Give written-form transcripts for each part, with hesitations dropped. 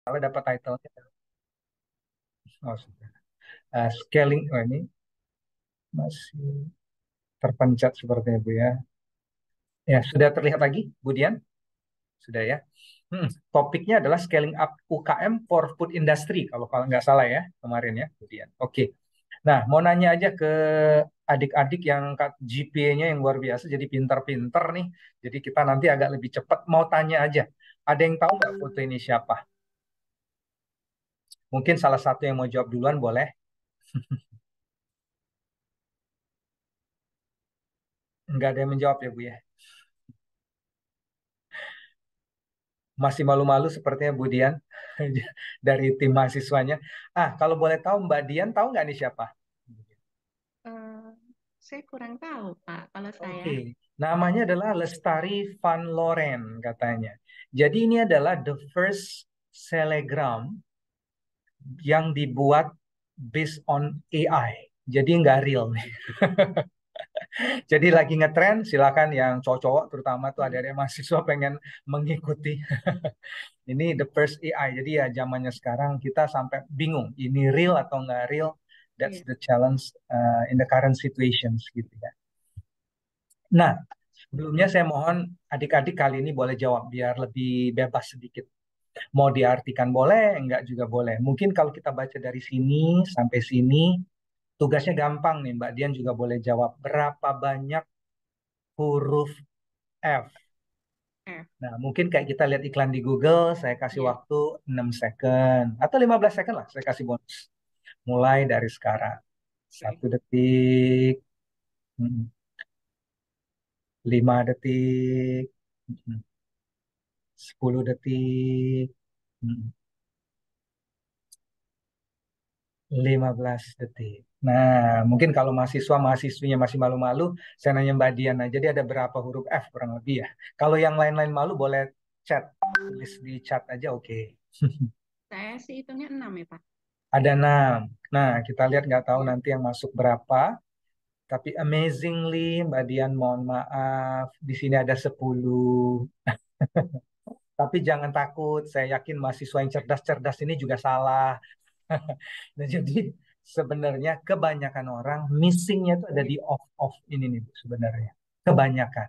Kalau dapat title-nya, oh, sudah. Scaling, oh ini masih terpencet sepertinya Bu ya. Ya, sudah terlihat lagi, Bu Dian? Sudah ya. Topiknya adalah scaling up UKM for food industry, kalau kalau nggak salah ya, kemarin ya, Bu Dian. Oke. Nah, mau nanya aja ke adik-adik yang GPA-nya yang luar biasa, jadi pinter-pinter nih. Jadi kita nanti agak lebih cepat. Mau tanya aja, ada yang tahu nggak foto ini siapa? Mungkin salah satu yang mau jawab duluan boleh. Nggak ada yang menjawab ya Bu ya. Masih malu-malu sepertinya Bu Dian dari tim mahasiswanya. Ah, kalau boleh tahu Mbak Dian tahu nggak nih siapa? Eh, saya kurang tahu, Pak. Kalau saya, Oke, namanya adalah Lestari Van Loren katanya. Jadi ini adalah the first telegram yang dibuat based on AI. Jadi nggak real nih. Jadi lagi ngetren, silakan yang cowok-cowok terutama tuh ada hmm, yang mahasiswa pengen mengikuti. Ini the first AI. Jadi ya zamannya sekarang kita sampai bingung ini real atau nggak real. That's iya, the challenge in the current situations gitu ya. Nah, sebelumnya saya mohon adik-adik kali ini boleh jawab biar lebih bebas sedikit. Mau diartikan boleh, enggak juga boleh. Mungkin kalau kita baca dari sini sampai sini, tugasnya gampang nih, Mbak Dian juga boleh jawab. Berapa banyak huruf F? F, Nah, mungkin kayak kita lihat iklan di Google, saya kasih iya, waktu 6 second atau 15 second lah, saya kasih bonus. Mulai dari sekarang. baik. 1 detik, 5 detik, 10 detik, 15 detik. Nah, mungkin kalau mahasiswinya masih malu-malu, saya nanya Mbak Diana. Jadi ada berapa huruf F kurang lebih ya? Kalau yang lain-lain malu boleh chat, tulis di chat aja oke. Saya sih hitungnya 6 ya, Pak. Ada 6. Nah, kita lihat nggak tahu Iya, nanti yang masuk berapa. Tapi amazingly, Mbak Dian mohon maaf, di sini ada 10. Tapi jangan takut, saya yakin mahasiswa yang cerdas-cerdas ini juga salah. Nah, jadi sebenarnya kebanyakan orang missingnya itu ada iya, di off-off ini nih Bu, sebenarnya. Kebanyakan.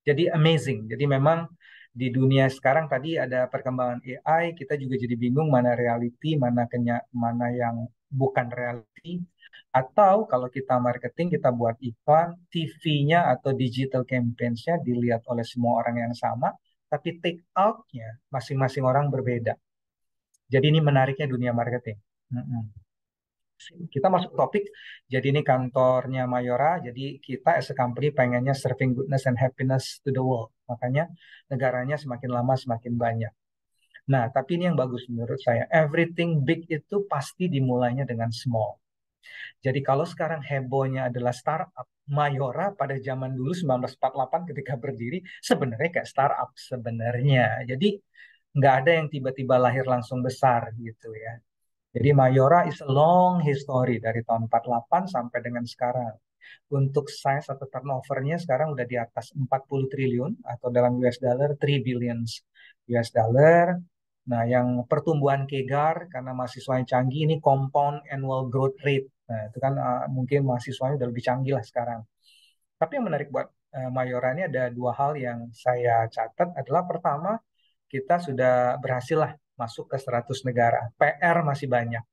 Jadi amazing. Jadi memang di dunia sekarang tadi ada perkembangan AI, kita juga jadi bingung mana reality, mana yang bukan reality. Atau kalau kita marketing, kita buat iklan, TV-nya atau digital campaigns-nya dilihat oleh semua orang yang sama, tapi take out-nya masing-masing orang berbeda. Jadi ini menariknya dunia marketing. Mm-mm. Kita masuk topik, jadi ini kantornya Mayora, jadi kita as a company pengennya serving goodness and happiness to the world. Makanya negaranya semakin lama semakin banyak. Nah, tapi ini yang bagus menurut saya. Everything big itu pasti dimulainya dengan small. Jadi kalau sekarang hebohnya adalah startup, Mayora pada zaman dulu 1948 ketika berdiri sebenarnya kayak startup sebenarnya. Jadi nggak ada yang tiba-tiba lahir langsung besar gitu ya. Jadi Mayora is a long history dari tahun 48 sampai dengan sekarang. Untuk size atau turnovernya sekarang udah di atas 40 triliun atau dalam US dollar 3 billions US dollar. Nah, yang pertumbuhan KEGAR karena mahasiswanya canggih ini compound annual growth rate. Nah, itu kan mungkin mahasiswanya udah lebih canggih lah sekarang. Tapi yang menarik buat Mayora ini ada dua hal yang saya catat adalah pertama, kita sudah berhasil lah masuk ke 100 negara. PR masih banyak.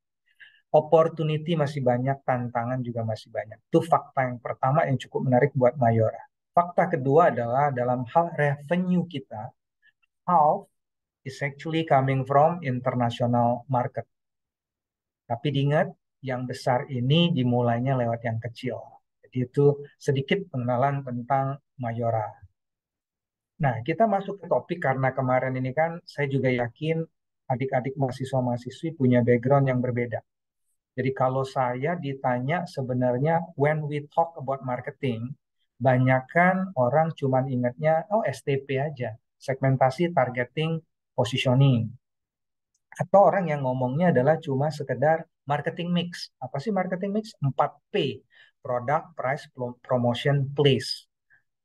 Opportunity masih banyak, tantangan juga masih banyak. Itu fakta yang pertama yang cukup menarik buat Mayora. Fakta kedua adalah dalam hal revenue kita, half is actually coming from international market. Tapi diingat, yang besar ini dimulainya lewat yang kecil. Jadi itu sedikit pengenalan tentang Mayora. Nah, kita masuk ke topik karena kemarin ini kan saya juga yakin adik-adik mahasiswa-mahasiswi punya background yang berbeda. Jadi kalau saya ditanya sebenarnya when we talk about marketing, banyakkan orang cuman ingatnya oh STP aja, segmentasi, targeting, positioning. Atau orang yang ngomongnya adalah cuma sekedar marketing mix. Apa sih marketing mix? 4P. Product, price, promotion, place.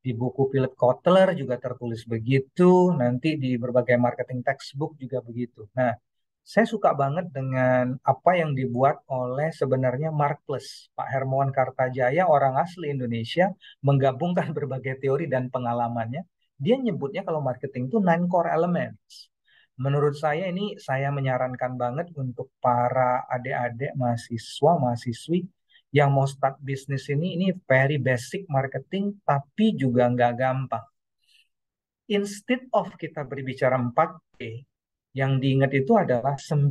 Di buku Philip Kotler juga tertulis begitu, nanti di berbagai marketing textbook juga begitu. Nah, Saya suka banget dengan apa yang dibuat oleh sebenarnya Mark Plus, Pak Hermawan Kartajaya, orang asli Indonesia, menggabungkan berbagai teori dan pengalamannya. Dia nyebutnya kalau marketing itu nine core elements. Menurut saya ini saya menyarankan banget untuk para adik-adik mahasiswa, mahasiswi yang mau start bisnis ini very basic marketing tapi juga nggak gampang. Instead of kita berbicara 4P, yang diingat itu adalah 9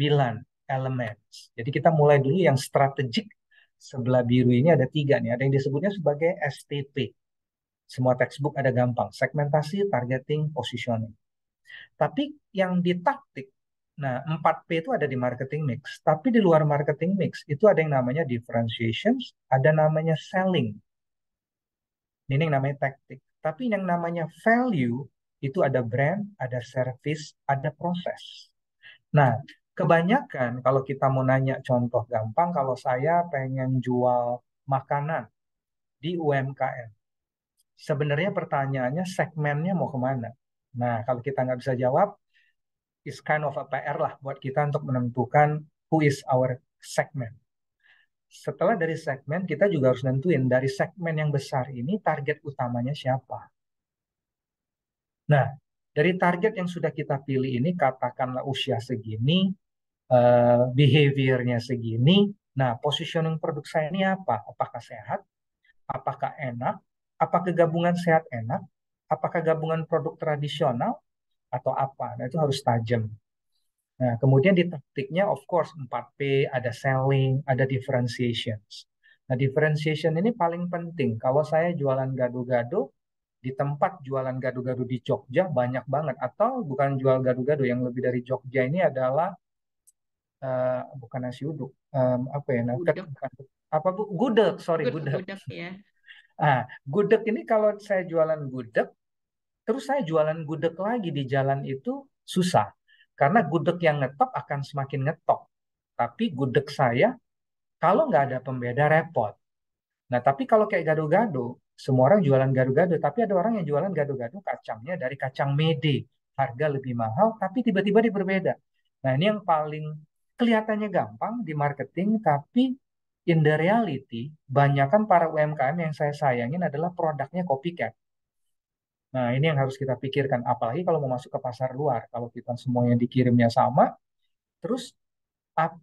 elemen. Jadi kita mulai dulu yang strategik. Sebelah biru ini ada 3 nih. Ada yang disebutnya sebagai STP. Semua textbook ada gampang. Segmentasi, targeting, positioning. Tapi yang di taktik, nah 4P itu ada di marketing mix. Tapi di luar marketing mix, itu ada yang namanya differentiation, ada namanya selling. Ini yang namanya taktik. Tapi yang namanya value itu ada brand, ada service, ada proses. Nah, kebanyakan kalau kita mau nanya contoh gampang, kalau saya pengen jual makanan di UMKM, sebenarnya pertanyaannya segmennya mau kemana? Nah, kalau kita nggak bisa jawab, is kind of a PR lah buat kita untuk menentukan who is our segment. Setelah dari segmen, kita juga harus nentuin dari segmen yang besar ini target utamanya siapa. Nah, dari target yang sudah kita pilih ini, katakanlah usia segini, behaviornya segini. Nah, positioning produk saya ini apa? Apakah sehat? Apakah enak? Apakah gabungan sehat enak? Apakah gabungan produk tradisional? Atau apa? Nah, itu harus tajam. Nah, kemudian di taktiknya, of course, 4P, ada selling, ada differentiation. Nah, differentiation ini paling penting. Kalau saya jualan gado-gado, di tempat jualan gado-gado di Jogja banyak banget. Atau bukan jual gado-gado, yang lebih dari Jogja ini adalah bukan nasi uduk, apa ya, nah, Gudeg, bukan, apa bu, gudeg, sorry gudeg. gudeg ya. Ah, gudeg ini kalau saya jualan gudeg, terus saya jualan gudeg lagi di jalan itu susah, karena gudeg yang ngetop akan semakin ngetop, tapi gudeg saya kalau nggak ada pembeda repot. Nah, tapi kalau kayak gado-gado, semua orang jualan gado-gado, tapi ada orang yang jualan gado-gado kacangnya dari kacang mede, harga lebih mahal, tapi tiba-tiba dia berbeda. Nah, ini yang paling kelihatannya gampang di marketing, tapi in the reality, banyakkan para UMKM yang saya sayangin adalah produknya copycat. Nah, ini yang harus kita pikirkan, apalagi kalau mau masuk ke pasar luar. Kalau kita semuanya dikirimnya sama, terus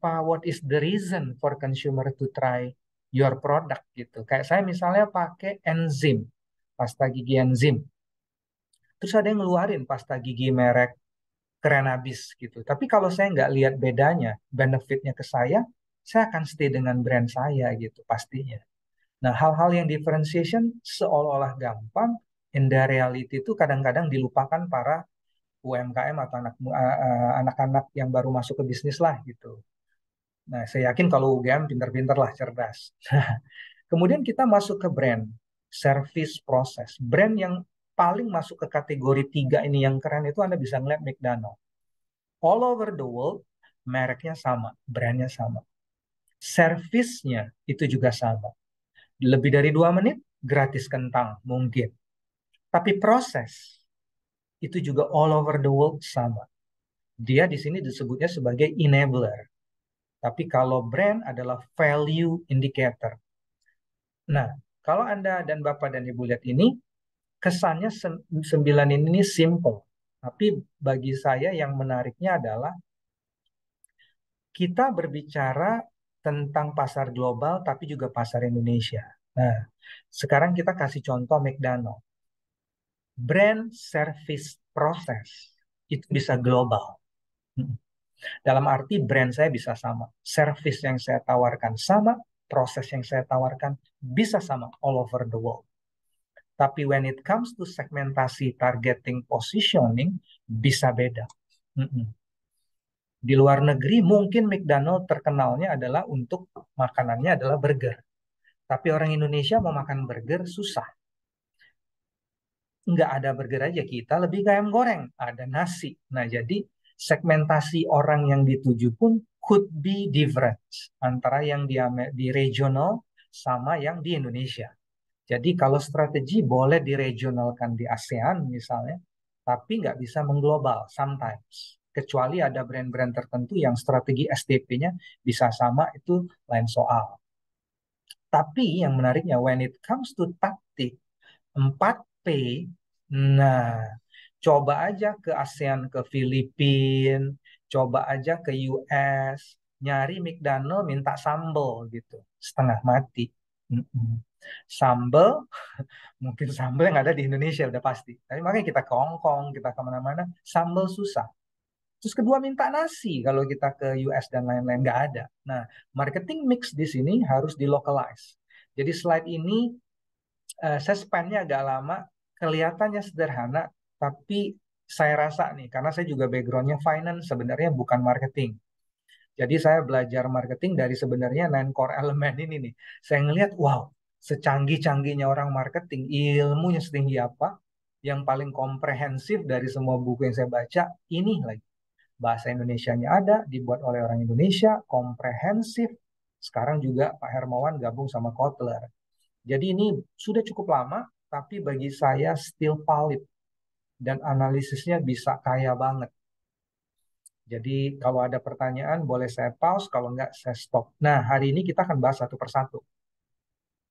what is the reason for consumer to try your product gitu. Kayak saya misalnya pakai enzim, pasta gigi enzim. Terus ada yang ngeluarin pasta gigi merek keren abis gitu. Tapi kalau saya nggak lihat bedanya, benefitnya ke saya akan stay dengan brand saya gitu pastinya. Nah, hal-hal yang differentiation seolah-olah gampang, in the reality itu kadang-kadang dilupakan para UMKM atau anak-anak yang baru masuk ke bisnis lah gitu. Nah, saya yakin kalau UGM pinter-pinter lah, cerdas. Kemudian kita masuk ke brand, service proses. Brand yang paling masuk ke kategori 3 ini yang keren itu Anda bisa ngeliat McDonald. All over the world, mereknya sama, brandnya sama. Service-nya itu juga sama. Lebih dari 2 menit, gratis kentang, mungkin. Tapi proses, itu juga all over the world sama. Dia di sini disebutnya sebagai enabler. Tapi kalau brand adalah value indicator. Nah, kalau Anda dan Bapak dan Ibu lihat ini, kesannya 9 ini simple. Tapi bagi saya yang menariknya adalah kita berbicara tentang pasar global tapi juga pasar Indonesia. Nah, sekarang kita kasih contoh McDonald. Brand, service, proses itu bisa global. Dalam arti brand saya bisa sama, service yang saya tawarkan sama, proses yang saya tawarkan bisa sama all over the world. Tapi when it comes to segmentasi, targeting, positioning, bisa beda. Di luar negeri mungkin McDonald terkenalnya adalah untuk makanannya adalah burger. Tapi orang Indonesia mau makan burger susah. Nggak ada burger aja, kita lebih ke ayam goreng, ada nasi. Nah, jadi segmentasi orang yang dituju pun could be different antara yang di regional sama yang di Indonesia. Jadi kalau strategi boleh diregionalkan di ASEAN misalnya, tapi nggak bisa mengglobal sometimes. kecuali ada brand-brand tertentu yang strategi SDP-nya bisa sama, itu lain soal. Tapi yang menariknya, when it comes to taktik 4P, nah, coba aja ke ASEAN, ke Filipina, coba aja ke US, nyari McDonald minta sambal gitu, setengah mati. Mm-mm. Sambal, mungkin sambal yang ada di Indonesia udah pasti. Tapi makanya kita ke Hong Kong, kita kemana-mana, sambal susah. Terus kedua minta nasi kalau kita ke US dan lain-lain nggak ada. Nah, marketing mix di sini harus dilocalize. Jadi slide ini saya spend-nya agak lama, kelihatannya sederhana, tapi saya rasa nih, karena saya juga background-nya finance, sebenarnya bukan marketing. Jadi saya belajar marketing dari sebenarnya 9 core element ini nih. Saya ngelihat, wow, secanggih-canggihnya orang marketing, ilmunya setinggi apa, yang paling komprehensif dari semua buku yang saya baca, ini lagi. Bahasa Indonesianya ada, dibuat oleh orang Indonesia, komprehensif. Sekarang juga Pak Hermawan gabung sama Kotler. Jadi ini sudah cukup lama, tapi bagi saya still valid dan analisisnya bisa kaya banget. Jadi kalau ada pertanyaan boleh saya pause, kalau enggak saya stop. Nah, hari ini kita akan bahas satu persatu.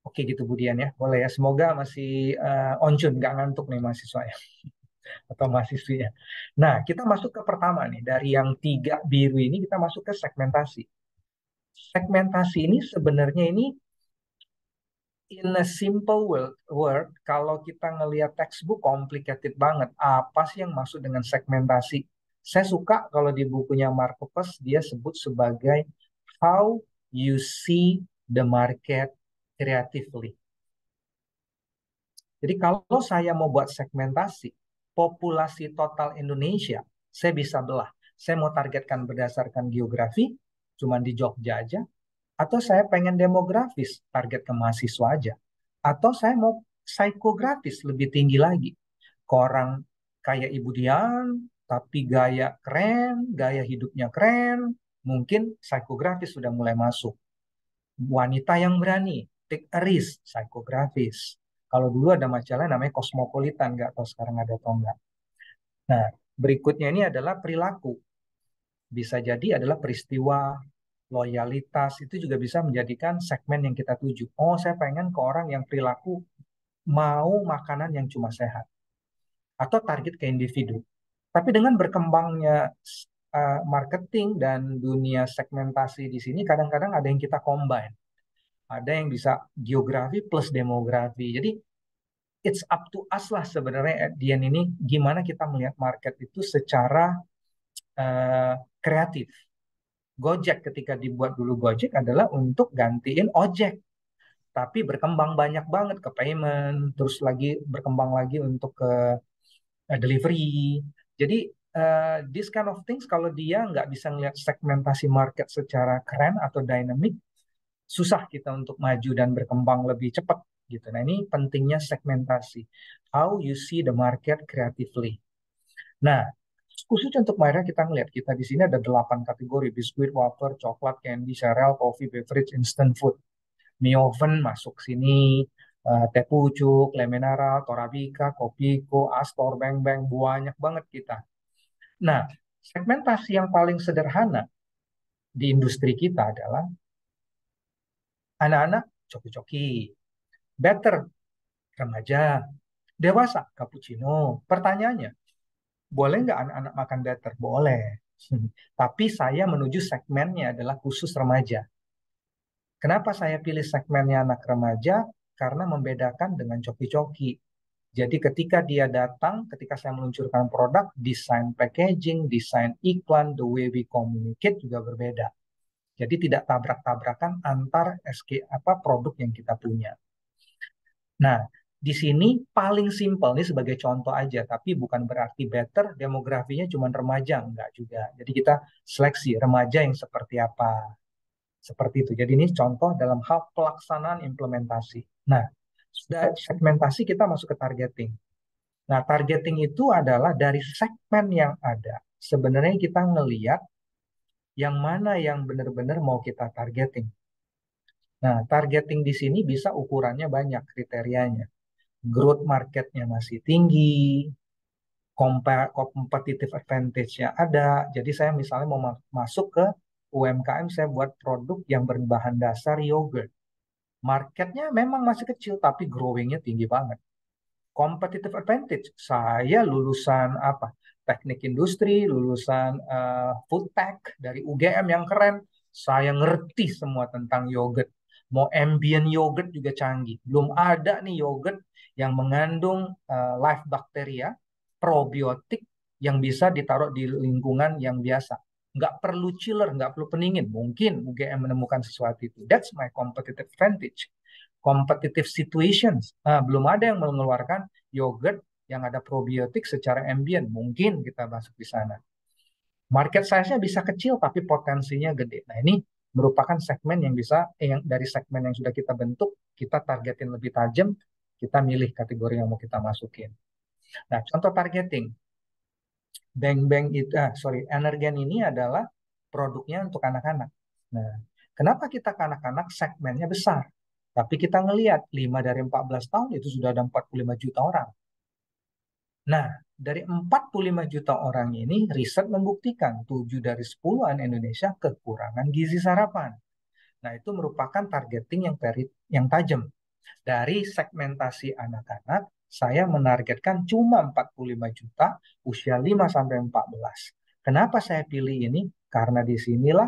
Oke gitu Budian ya, boleh ya. Semoga masih on tune, nggak ngantuk nih mahasiswanya atau mahasiswinya. Nah, kita masuk ke pertama nih. Dari yang 3 biru ini kita masuk ke segmentasi. Segmentasi ini sebenarnya ini in a simple word, kalau kita ngelihat textbook complicated banget. Apa sih yang maksud dengan segmentasi? Saya suka kalau di bukunya Markopus dia sebut sebagai how you see the market creatively. Jadi kalau saya mau buat segmentasi populasi total Indonesia, saya bisa belah. Saya mau targetkan berdasarkan geografi, cuma di Jogja aja, atau saya pengen demografis, target ke mahasiswa aja. Atau saya mau psikografis lebih tinggi lagi. Ke orang kayak Ibu Dian, tapi gaya keren, gaya hidupnya keren, mungkin psikografis sudah mulai masuk. Wanita yang berani, take a risk, psikografis. Kalau dulu ada majalah namanya Cosmopolitan, nggak tahu sekarang ada atau enggak. Nah, berikutnya ini adalah perilaku. Bisa jadi adalah peristiwa, loyalitas, itu juga bisa menjadikan segmen yang kita tuju. Oh, saya pengen ke orang yang perilaku mau makanan yang cuma sehat. Atau target ke individu. Tapi dengan berkembangnya marketing dan dunia segmentasi di sini, kadang-kadang ada yang kita combine. Ada yang bisa geografi plus demografi. Jadi, it's up to us lah sebenarnya, Dian ini, gimana kita melihat market itu secara uh, kreatif. Gojek ketika dibuat dulu Gojek adalah untuk gantiin ojek, tapi berkembang banyak banget ke payment, terus lagi berkembang lagi untuk ke delivery. Jadi this kind of things kalau dia nggak bisa ngelihat segmentasi market secara keren atau dynamic, susah kita untuk maju dan berkembang lebih cepat gitu. Nah ini pentingnya segmentasi. How you see the market creatively. Nah, khusus untuk mereka kita ngelihat kita di sini ada 8 kategori: biskuit, wafer, coklat, candy, cereal, coffee, beverage, instant food. Mie oven masuk sini, teh pucuk, le mineral, torabika, kopiko, astor, beng beng, banyak banget kita. Nah, segmentasi yang paling sederhana di industri kita adalah anak-anak coki-coki, better remaja, dewasa cappuccino. Pertanyaannya, boleh nggak anak-anak makan better? Boleh. Tapi saya menuju segmennya adalah khusus remaja. Kenapa saya pilih segmennya anak remaja? Karena membedakan dengan coki-coki. Jadi ketika dia datang, ketika saya meluncurkan produk, desain packaging, desain iklan, the way we communicate juga berbeda. Jadi tidak tabrak-tabrakan antar SK apa produk yang kita punya. Nah, di sini paling simpel nih sebagai contoh aja, tapi bukan berarti better demografinya cuma remaja, enggak juga. Jadi kita seleksi remaja yang seperti apa. Seperti itu. Jadi ini contoh dalam hal pelaksanaan implementasi. Nah, sudah segmentasi kita masuk ke targeting. Nah, targeting itu adalah dari segmen yang ada. Sebenarnya kita ngeliat yang mana yang benar-benar mau kita targeting. Nah, targeting di sini bisa ukurannya banyak kriterianya. Growth marketnya masih tinggi, competitive advantage-nya ada. Jadi saya misalnya mau masuk ke UMKM, saya buat produk yang berbahan dasar yogurt. Marketnya memang masih kecil, tapi growing-nya tinggi banget. Competitive advantage, saya lulusan apa? Teknik industri, lulusan food tech dari UGM yang keren. Saya ngerti semua tentang yogurt. Mau ambient yogurt juga canggih. Belum ada nih yogurt yang mengandung live bacteria, probiotik yang bisa ditaruh di lingkungan yang biasa. Nggak perlu chiller, nggak perlu pendingin. Mungkin UGM menemukan sesuatu itu. That's my competitive advantage. Competitive situations. Nah, belum ada yang mengeluarkan yogurt yang ada probiotik secara ambient. Mungkin kita masuk di sana. Market size-nya bisa kecil tapi potensinya gede. Nah, ini merupakan segmen yang bisa yang dari segmen yang sudah kita bentuk, kita targetin lebih tajam, kita milih kategori yang mau kita masukin. Nah, contoh targeting. Bank-bank itu, Energen ini adalah produknya untuk anak-anak. Nah, kenapa kita ke anak-anak segmennya besar? Tapi kita ngelihat 5 dari 14 tahun itu sudah ada 45 juta orang. Nah, dari 45 juta orang ini, riset membuktikan 7 dari 10 anak Indonesia kekurangan gizi sarapan. Nah, itu merupakan targeting yang tajam. Dari segmentasi anak-anak, saya menargetkan cuma 45 juta usia 5 sampai 14. Kenapa saya pilih ini? Karena di sinilah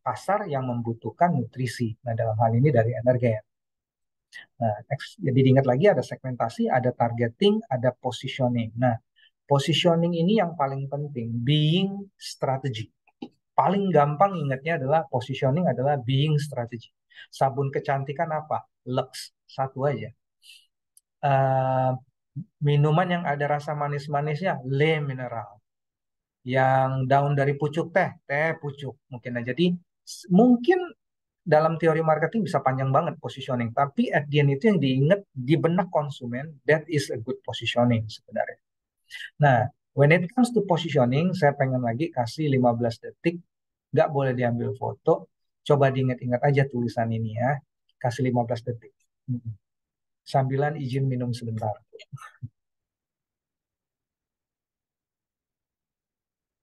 pasar yang membutuhkan nutrisi. Nah, dalam hal ini dari Energen. Nah, jadi diingat lagi ada segmentasi, ada targeting, ada positioning. Nah, positioning ini yang paling penting, being strategy. Paling gampang ingatnya adalah positioning adalah being strategy. Sabun kecantikan apa? Lux, satu aja. Eh, Minuman yang ada rasa manis-manisnya, le mineral. Yang daun dari pucuk teh, teh pucuk. Mungkin aja. Jadi mungkin dalam teori marketing bisa panjang banget positioning, tapi at the end itu yang diingat di benak konsumen, that is a good positioning sebenarnya. Nah, when it comes to positioning, saya pengen lagi kasih 15 detik, nggak boleh diambil foto, coba diingat-ingat aja tulisan ini ya, kasih 15 detik. Sambilan izin minum sebentar.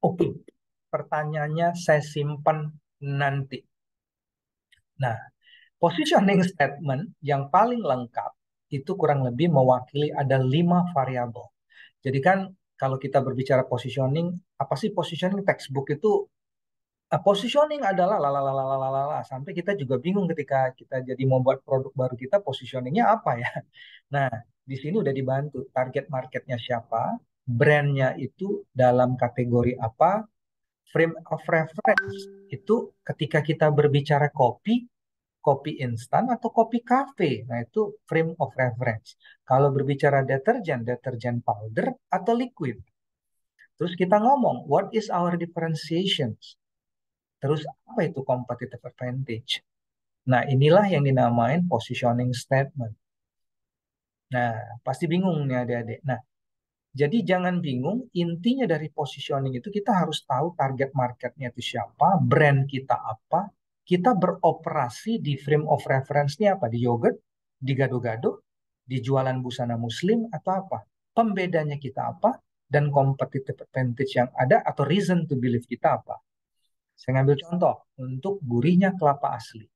Oke, pertanyaannya saya simpan nanti. Nah, positioning statement yang paling lengkap itu kurang lebih mewakili ada 5 variabel. Jadi kan kalau kita berbicara positioning, apa sih positioning textbook itu? Positioning adalah lalalalalala sampai kita juga bingung ketika kita jadi mau buat produk baru kita positioningnya apa ya. Nah, di sini udah dibantu target marketnya siapa, brandnya itu dalam kategori apa, frame of reference itu ketika kita berbicara kopi, kopi instan atau kopi cafe. Nah, itu frame of reference. Kalau berbicara deterjen, deterjen powder atau liquid. Terus kita ngomong, what is our differentiations? Terus apa itu competitive advantage? Nah, inilah yang dinamain positioning statement. Nah, pasti bingung nih adik-adik. Nah, jadi jangan bingung, intinya dari positioning itu kita harus tahu target marketnya itu siapa, brand kita apa, kita beroperasi di frame of reference-nya apa, di yogurt, di gado-gado, di jualan busana muslim, atau apa. Pembedanya kita apa, dan competitive advantage yang ada atau reason to believe kita apa. Saya ngambil contoh untuk gurihnya kelapa asli.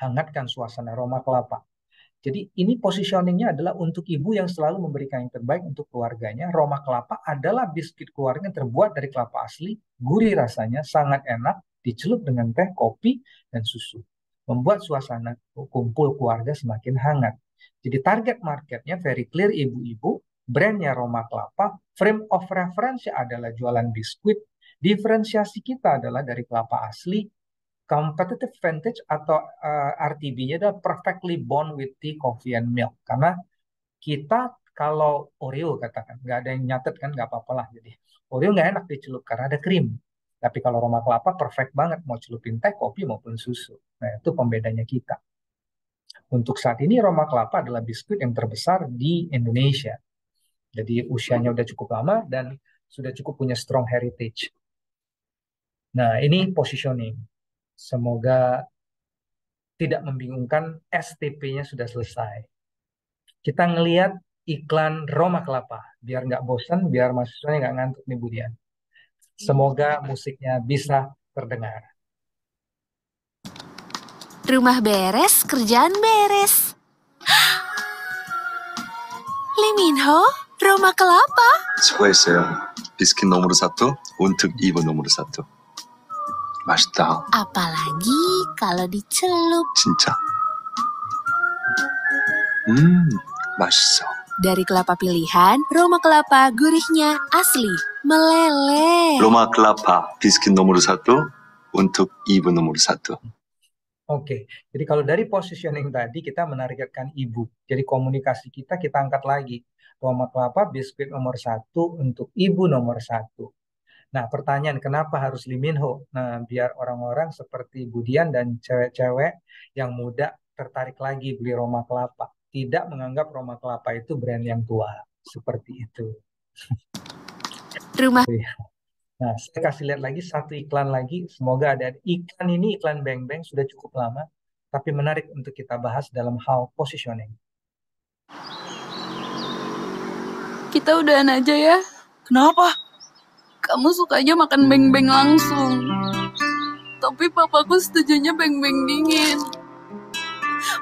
Hangatkan suasana aroma kelapa. Jadi ini positioningnya adalah untuk ibu yang selalu memberikan yang terbaik untuk keluarganya. Roma kelapa adalah biskuit keluarga yang terbuat dari kelapa asli, gurih rasanya, sangat enak, dicelup dengan teh, kopi, dan susu. Membuat suasana kumpul keluarga semakin hangat. Jadi target marketnya very clear ibu-ibu, brandnya Roma kelapa, frame of reference adalah jualan biskuit, diferensiasi kita adalah dari kelapa asli, competitive advantage atau RTB-nya adalah perfectly bond with tea, coffee, and milk. Karena kita kalau Oreo katakan, nggak ada yang nyatet kan, nggak apa-apa lah. Jadi Oreo nggak enak dicelup karena ada krim. Tapi kalau Roma kelapa perfect banget mau celupin teh, kopi maupun susu. Nah itu pembedanya kita. Untuk saat ini Roma kelapa adalah biskuit yang terbesar di Indonesia. Jadi usianya udah cukup lama dan sudah cukup punya strong heritage. Nah ini positioning. Semoga tidak membingungkan, STP-nya sudah selesai. Kita ngelihat iklan Roma Kelapa. Biar nggak bosan, biar mahasiswanya nggak ngantuk nih Budian. Semoga musiknya bisa terdengar. Rumah beres, kerjaan beres. Lee Min Ho, Roma Kelapa. 수고했어요. 비스킷 너무르 사토, 온특 이브 너무르 사토. 맛있다. Apalagi kalau dicelup. 진짜. 맛있어. Dari kelapa pilihan, Roma Kelapa gurihnya asli, meleleh. 로마 클라파, 비스킷 너무르 사토, 온특 이브 너무르 사토. Oke, jadi kalau dari positioning tadi kita menargetkan ibu. Jadi komunikasi kita angkat lagi. Roma Kelapa, biskuit nomor 1 untuk ibu nomor 1. Nah, pertanyaan kenapa harus Lee Min Ho? Nah, biar orang-orang seperti Budian dan cewek-cewek yang muda tertarik lagi beli Roma Kelapa. Tidak menganggap Roma Kelapa itu brand yang tua. Seperti itu. Rumah Nah, saya kasih lihat lagi satu iklan lagi. Semoga ada iklan ini, iklan Bang Bang sudah cukup lama, tapi menarik untuk kita bahas dalam hal positioning. Kita udahan aja ya. Kenapa? Kamu sukanya makan beng-beng langsung. Tapi papaku setujunya beng-beng dingin.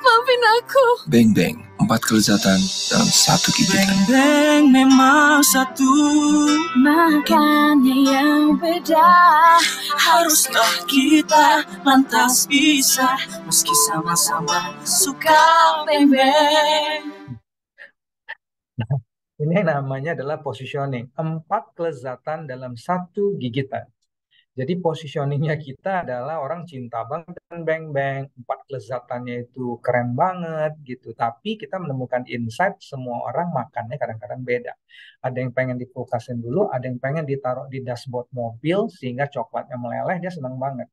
Maafin aku. Beng-beng, 4 kelezatan dalam 1 gigitan. Beng-beng memang satu, makannya yang beda. haruskah kita lantas bisa meski sama-sama suka beng-beng? Ini namanya adalah positioning. 4 kelezatan dalam 1 gigitan. Jadi positioningnya kita adalah orang cinta banget dengan beng-beng. 4 kelezatannya itu keren banget gitu. Tapi kita menemukan insight semua orang makannya kadang-kadang beda. Ada yang pengen dikulkasin dulu, ada yang pengen ditaruh di dashboard mobil sehingga coklatnya meleleh, dia senang banget.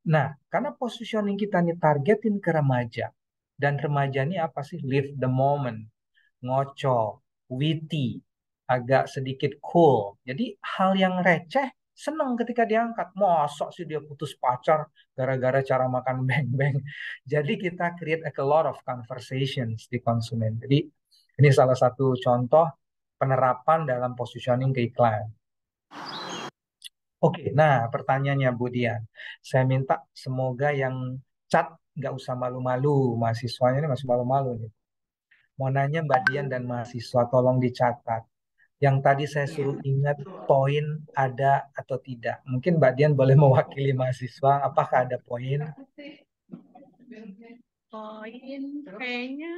Nah, karena positioning kita nih targetin ke remaja. Dan remaja ini apa sih? Live the moment. Ngocol, witty, agak sedikit cool. Jadi hal yang receh seneng ketika diangkat. Masa sih dia putus pacar gara-gara cara makan beng-beng. Jadi kita create a lot of conversations di konsumen. Jadi ini salah satu contoh penerapan dalam positioning ke iklan. Oke, nah pertanyaannya Bu Dian. Saya minta semoga yang chat nggak usah malu-malu. Mahasiswanya ini masih malu-malu nih. Mau nanya Mbak Dian dan mahasiswa, tolong dicatat. Yang tadi saya suruh ingat poin ada atau tidak. Mungkin Mbak Dian boleh mewakili mahasiswa. Apakah ada poin? Poin kayaknya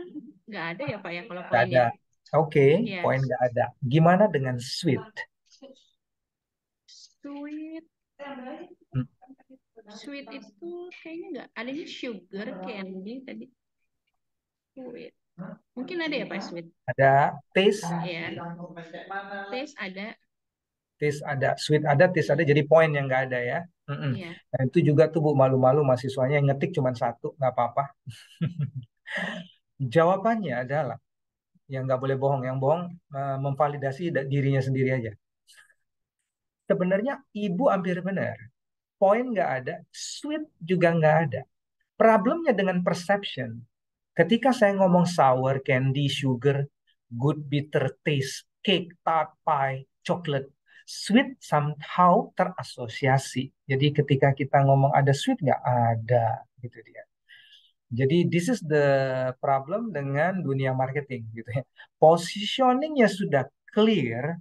nggak ada ya Pak ya kalau Nggak ada. poinnya. Oke, Iya. poin nggak ada. Gimana dengan sweet? Sweet. Hmm. Sweet itu kayaknya nggak. Adanya sugar candy tadi. Sweet. Mungkin ada ya Pak sweet. Ada taste, Iya. Taste ada. taste ada, sweet ada, taste ada. Jadi poin yang nggak ada ya. Iya. Nah, itu juga tuh Bu malu-malu mahasiswanya yang ngetik cuma 1, nggak apa-apa. Jawabannya adalah yang nggak boleh bohong. Yang bohong memvalidasi dirinya sendiri aja. Sebenarnya ibu hampir benar. Poin nggak ada, sweet juga nggak ada. Problemnya dengan perception. Ketika saya ngomong sour, candy, sugar, good bitter taste, cake, tart, pie, chocolate, sweet somehow terasosiasi. Jadi ketika kita ngomong ada sweet nggak ada, gitu dia. Jadi this is the problem dengan dunia marketing, gitu ya. Positioningnya sudah clear,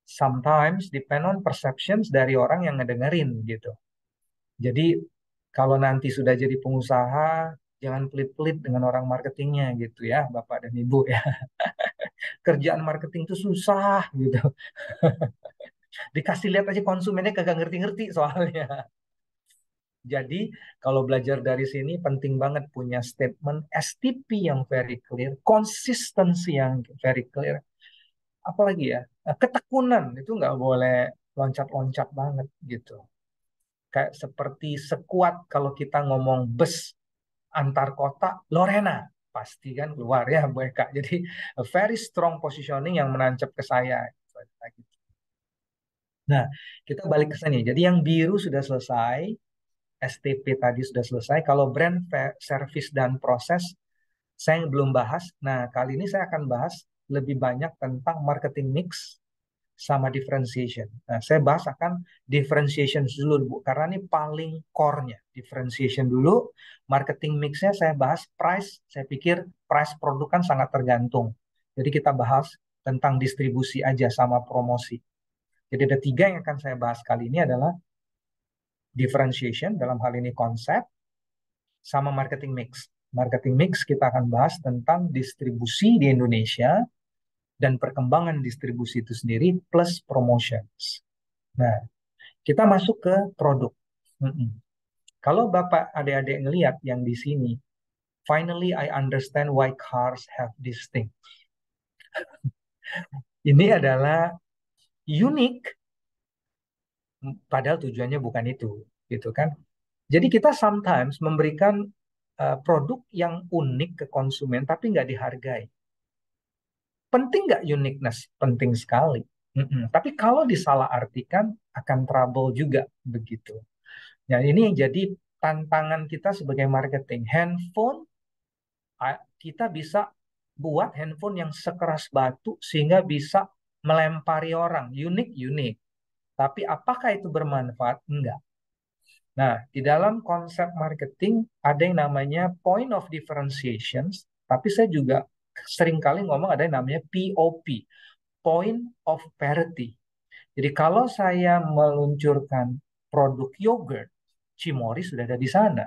sometimes depend on perceptions dari orang yang ngedengerin gitu. Jadi kalau nanti sudah jadi pengusaha, jangan pelit-pelit dengan orang marketingnya gitu ya, Bapak dan Ibu ya. Kerjaan marketing itu susah gitu. Dikasih lihat aja konsumennya kagak ngerti-ngerti soalnya. Jadi kalau belajar dari sini penting banget punya statement STP yang very clear, konsistensi yang very clear. Apalagi ya, ketekunan itu nggak boleh loncat-loncat banget gitu. Kayak seperti sekuat kalau kita ngomong bus antar kota Lorena pasti kan keluar ya Bu Eka. Jadi a very strong positioning yang menancap ke saya. Nah, kita balik ke sini. Jadi yang biru sudah selesai, STP tadi sudah selesai. Kalau brand service dan proses saya belum bahas. Nah, kali ini saya akan bahas lebih banyak tentang marketing mix sama differentiation. Nah, saya bahas akan differentiation dulu, Bu, karena ini paling core-nya. Differentiation dulu, marketing mix-nya saya bahas price. Saya pikir price produk kan sangat tergantung. Jadi kita bahas tentang distribusi aja sama promosi. Jadi ada 3 yang akan saya bahas kali ini adalah differentiation, dalam hal ini konsep, sama marketing mix. Marketing mix kita akan bahas tentang distribusi di Indonesia, dan perkembangan distribusi itu sendiri plus promotions. Nah, kita masuk ke produk. Kalau Bapak adik-adik ngelihat yang di sini, finally I understand why cars have this thing. Ini adalah unik, padahal tujuannya bukan itu, gitu kan? Jadi kita sometimes memberikan produk yang unik ke konsumen, tapi nggak dihargai. Penting nggak uniqueness? Penting sekali. Tapi kalau disalahartikan akan trouble juga begitu. Nah, ini yang jadi tantangan kita sebagai marketing. Handphone, kita bisa buat handphone yang sekeras batu sehingga bisa melempari orang. Unik. Tapi apakah itu bermanfaat? Enggak. Nah, di dalam konsep marketing ada yang namanya point of differentiation, tapi saya juga seringkali ngomong ada yang namanya POP, point of parity. Jadi kalau saya meluncurkan produk yogurt, Cimory sudah ada di sana.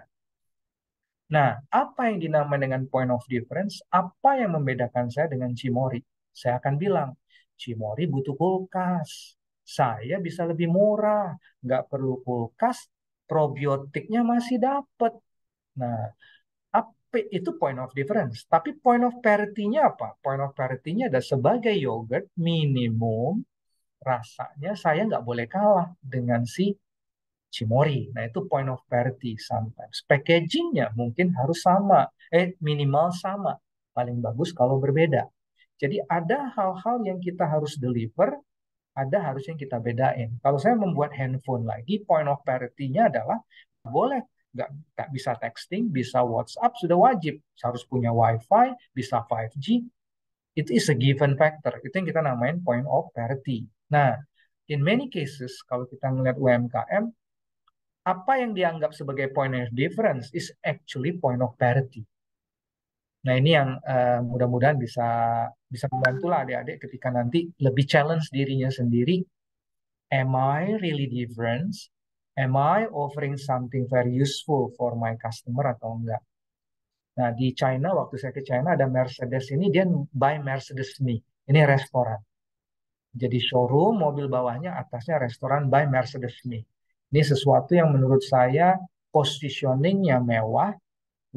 Nah, apa yang dinamakan dengan point of difference? Apa yang membedakan saya dengan Cimory? Saya akan bilang, Cimory butuh kulkas. Saya bisa lebih murah. Nggak perlu kulkas, probiotiknya masih dapat. Nah, itu point of difference. Tapi point of parity-nya apa? Point of parity-nya ada sebagai yogurt minimum rasanya saya nggak boleh kalah dengan si Cimory. Nah, itu point of parity sometimes. Packaging-nya mungkin harus sama, minimal sama. Paling bagus kalau berbeda. Jadi ada hal-hal yang kita harus deliver, ada harus yang kita bedain. Kalau saya membuat handphone lagi, point of parity-nya adalah boleh nggak bisa texting, bisa WhatsApp, sudah wajib. Harus punya Wi-Fi, bisa 5G. Itu is a given factor. Itu yang kita namain point of parity. Nah, in many cases, kalau kita melihat UMKM, apa yang dianggap sebagai point of difference is actually point of parity. Nah, ini yang mudah-mudahan bisa membantu lah adik-adik ketika nanti lebih challenge dirinya sendiri. Am I really different? Am I offering something very useful for my customer atau enggak? Nah, di China, waktu saya ke China, ada Mercedes ini, dia buy Mercedes Me. Ini restoran. Jadi showroom, mobil bawahnya, atasnya restoran by Mercedes Me. Ini sesuatu yang menurut saya positioningnya mewah,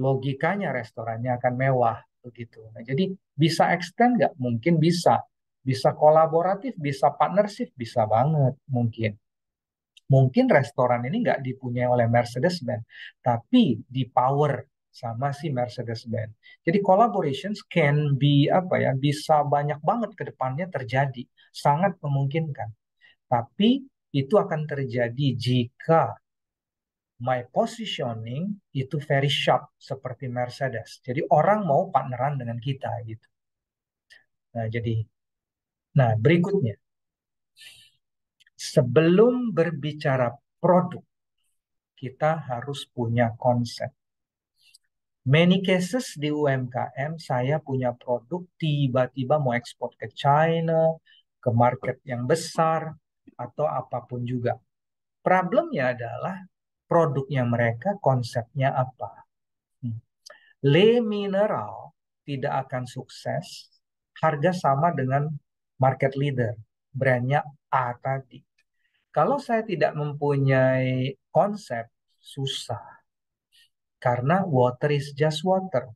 logikanya restorannya akan mewah. Begitu. Nah, jadi bisa extend nggak? Mungkin bisa. Bisa kolaboratif, bisa partnership, bisa banget mungkin. Mungkin restoran ini nggak dipunyai oleh Mercedes-Benz, tapi di power sama si Mercedes-Benz. Jadi collaborations can be bisa banyak banget ke depannya terjadi, sangat memungkinkan. Tapi itu akan terjadi jika my positioning itu very sharp seperti Mercedes. Jadi orang mau partneran dengan kita gitu. Nah, berikutnya. Sebelum berbicara produk, kita harus punya konsep. Many cases di UMKM, saya punya produk, tiba-tiba mau ekspor ke China, ke market yang besar, atau apapun juga. Problemnya adalah produknya mereka, konsepnya apa. Le Mineral tidak akan sukses, harga sama dengan market leader, brandnya A tadi. Kalau saya tidak mempunyai konsep, susah. Karena water is just water.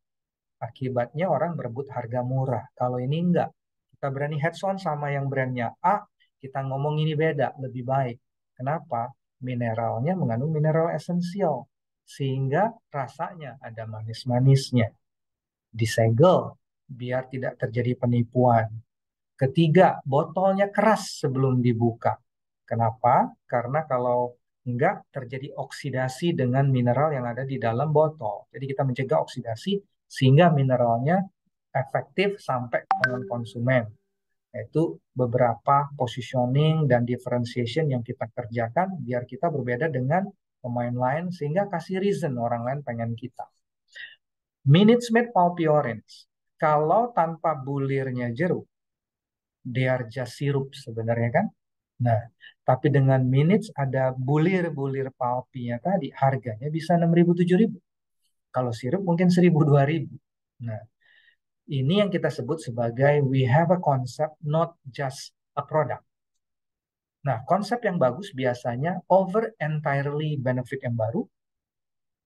Akibatnya orang berebut harga murah. Kalau ini enggak. Kita berani heads on sama yang brandnya A, kita ngomong ini beda, lebih baik. Kenapa? Mineralnya mengandung mineral esensial. Sehingga rasanya ada manis-manisnya. Disegel, biar tidak terjadi penipuan. Ketiga, botolnya keras sebelum dibuka. Kenapa? Karena kalau enggak terjadi oksidasi dengan mineral yang ada di dalam botol. Jadi kita mencegah oksidasi sehingga mineralnya efektif sampai ke tangan konsumen. Yaitu beberapa positioning dan differentiation yang kita kerjakan biar kita berbeda dengan pemain lain sehingga kasih reason orang lain pengen kita. Minute Maid Pulpy Orange. Kalau tanpa bulirnya jeruk, they are just sirup sebenarnya kan. Nah, tapi dengan minutes ada bulir-bulir pulpy-nya tadi, harganya bisa 6.000 7.000. Kalau sirup mungkin 1.000 2.000. Nah, ini yang kita sebut sebagai we have a concept, not just a product. Nah, konsep yang bagus biasanya over entirely benefit yang baru,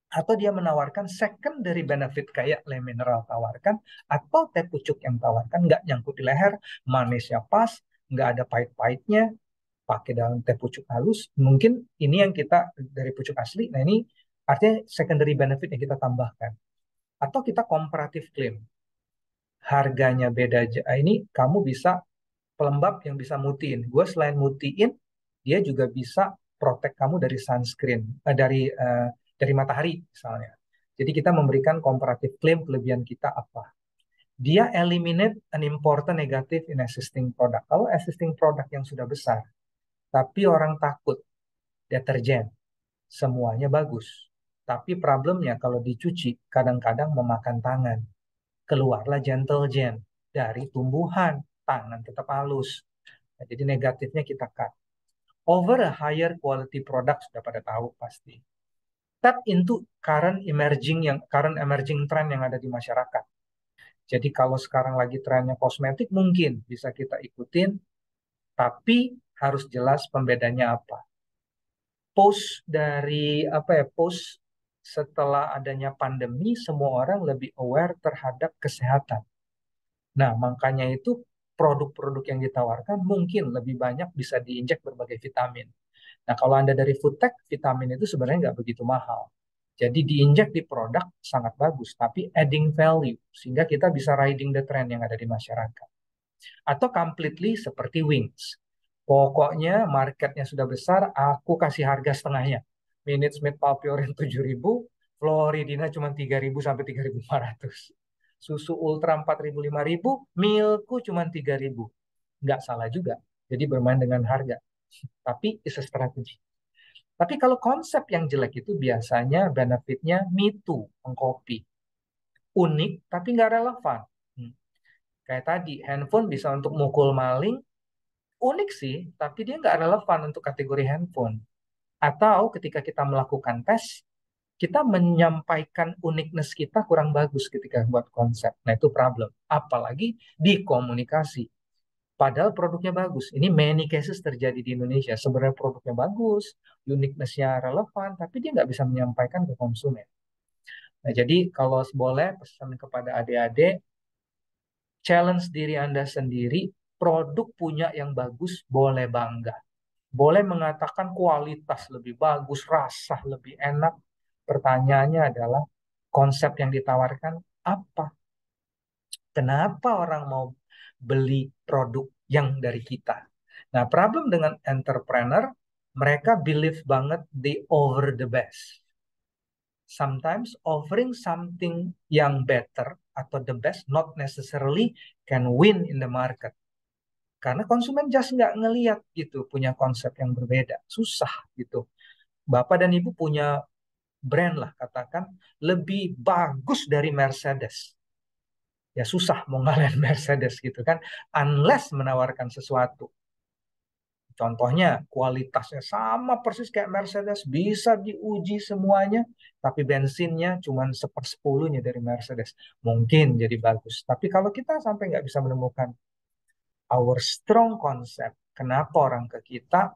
atau dia menawarkan secondary benefit kayak Le Mineral tawarkan, atau teh pucuk yang tawarkan, nggak nyangkut di leher, manisnya pas, nggak ada pahit-pahitnya, pakai dalam teh pucuk halus. Mungkin ini yang kita dari pucuk asli, nah ini artinya secondary benefit yang kita tambahkan. Atau kita comparative claim. Harganya beda aja. Ini kamu bisa pelembab yang bisa mutiin. Gue selain mutiin, dia juga bisa protect kamu dari sunscreen, dari matahari misalnya. Jadi kita memberikan comparative claim kelebihan kita apa. Dia eliminate an important negative in existing product. Kalau existing product yang sudah besar, tapi orang takut deterjen, semuanya bagus. Tapi problemnya kalau dicuci kadang-kadang memakan tangan. Keluarlah gentle gen dari tumbuhan, tangan tetap halus. Nah, jadi negatifnya kita cut. Over a higher quality product sudah pada tahu pasti. Tap into current emerging trend yang ada di masyarakat. Jadi kalau sekarang lagi trennya kosmetik mungkin bisa kita ikutin, tapi harus jelas pembedanya apa. Post setelah adanya pandemi, semua orang lebih aware terhadap kesehatan. Nah, makanya itu produk-produk yang ditawarkan mungkin lebih banyak bisa diinjek berbagai vitamin. Nah, kalau Anda dari food tech, vitamin itu sebenarnya nggak begitu mahal. Jadi diinjek di produk sangat bagus, tapi adding value, sehingga kita bisa riding the trend yang ada di masyarakat. Atau completely seperti Wings. Pokoknya marketnya sudah besar, aku kasih harga setengahnya. Minute Maid Pulpy Orange 7.000, Floridina cuma 3.000 sampai 3.500. Susu Ultra 4.000 5.000, Milku cuma 3.000. Nggak salah juga. Jadi bermain dengan harga. Tapi is a strategy. Tapi kalau konsep yang jelek itu biasanya benefitnya me too, mengcopy. Unik tapi nggak relevan. Kayak tadi, handphone bisa untuk mukul maling, unik sih, tapi dia nggak relevan untuk kategori handphone. Atau ketika kita melakukan tes, kita menyampaikan uniqueness kita kurang bagus ketika buat konsep. Nah itu problem. Apalagi di komunikasi. Padahal produknya bagus. Ini many cases terjadi di Indonesia. Sebenarnya produknya bagus, uniqueness-nya relevan, tapi dia nggak bisa menyampaikan ke konsumen. Nah jadi kalau boleh pesan kepada adik-adik, challenge diri Anda sendiri, produk punya yang bagus, boleh bangga. Boleh mengatakan kualitas lebih bagus, rasa lebih enak. Pertanyaannya adalah konsep yang ditawarkan apa? Kenapa orang mau beli produk yang dari kita? Nah, problem dengan entrepreneur, mereka believe banget they over the best. Sometimes offering something yang better atau the best not necessarily can win in the market. Karena konsumen just nggak ngeliat gitu, punya konsep yang berbeda. Susah gitu. Bapak dan Ibu punya brand lah, katakan, lebih bagus dari Mercedes. Ya susah mau ngalahin Mercedes gitu kan. Unless menawarkan sesuatu. Contohnya kualitasnya sama persis kayak Mercedes, bisa diuji semuanya, tapi bensinnya cuma 1/10-nya dari Mercedes. Mungkin jadi bagus. Tapi kalau kita sampai nggak bisa menemukan our strong concept, kenapa orang ke kita,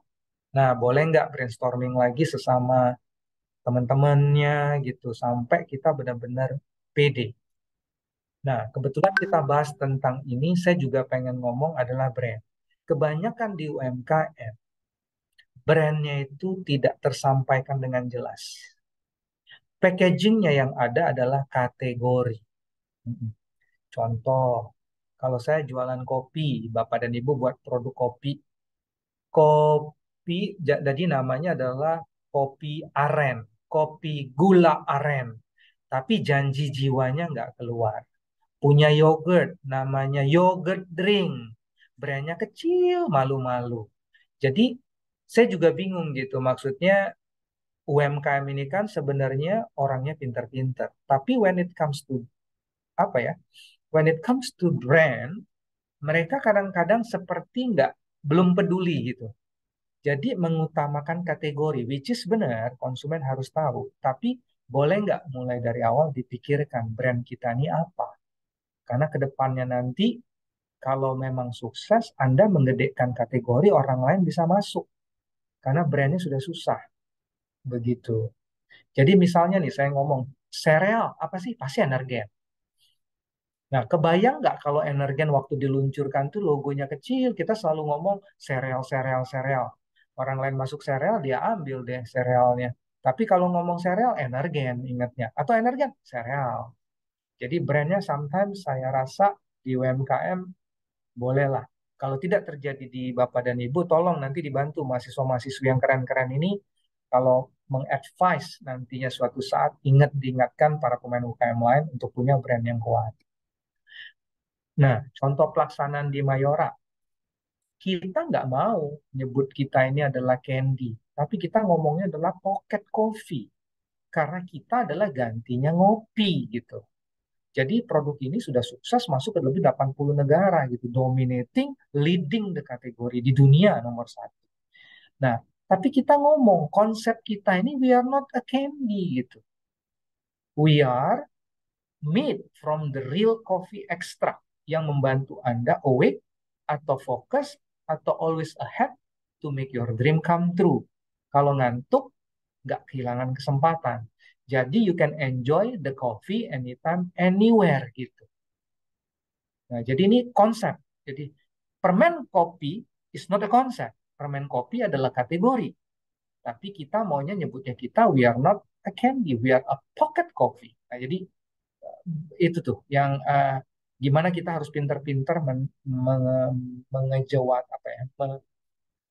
nah boleh nggak brainstorming lagi sesama teman-temannya gitu, sampai kita benar-benar pede. Nah, kebetulan kita bahas tentang ini, saya juga pengen ngomong adalah brand. Kebanyakan di UMKM, brandnya itu tidak tersampaikan dengan jelas. Packagingnya yang ada adalah kategori. Contoh, kalau saya jualan kopi, Bapak dan Ibu buat produk kopi. Kopi, jadi namanya adalah kopi aren, kopi gula aren. Tapi janji jiwanya nggak keluar. punya yogurt, namanya yogurt drink. Brandnya kecil, malu-malu. Jadi saya juga bingung gitu, maksudnya UMKM ini kan sebenarnya orangnya pintar-pintar. Tapi when it comes to apa ya? When it comes to brand, mereka kadang-kadang seperti nggak belum peduli gitu. Jadi mengutamakan kategori, which is benar, konsumen harus tahu. Tapi boleh nggak mulai dari awal dipikirkan brand kita ini apa? Karena kedepannya nanti kalau memang sukses, Anda menggedekan kategori, orang lain bisa masuk. Karena brandnya sudah susah. Begitu. Jadi misalnya nih saya ngomong, sereal apa sih? Pasti Energen. Nah, kebayang nggak kalau Energen waktu diluncurkan tuh logonya kecil, kita selalu ngomong sereal, sereal, sereal. Orang lain masuk sereal, dia ambil deh serealnya. Tapi kalau ngomong sereal, Energen ingatnya. Atau Energen, sereal. Jadi brandnya sometimes saya rasa di UMKM bolehlah. Kalau tidak terjadi di Bapak dan Ibu, tolong nanti dibantu mahasiswa-mahasiswa yang keren-keren ini. Kalau mengadvise nantinya suatu saat, diingatkan para pemain UKM lain untuk punya brand yang kuat. Nah, contoh pelaksanaan di Mayora, kita nggak mau nyebut kita ini adalah candy, tapi kita ngomongnya adalah pocket coffee, karena kita adalah gantinya ngopi gitu. Jadi produk ini sudah sukses masuk ke lebih 80 negara gitu, dominating, leading the kategori di dunia nomor satu. Nah, tapi kita ngomong konsep kita ini we are not a candy gitu. We are made from the real coffee extract yang membantu Anda awake atau fokus atau always ahead to make your dream come true. Kalau ngantuk, nggak kehilangan kesempatan. Jadi you can enjoy the coffee anytime, anywhere gitu. Nah, jadi ini konsep. Jadi permen kopi is not a concept. Permen kopi adalah kategori. Tapi kita maunya nyebutnya kita we are not a candy, we are a pocket coffee. Nah, jadi itu tuh yang gimana kita harus pintar-pintar mengejawat apa ya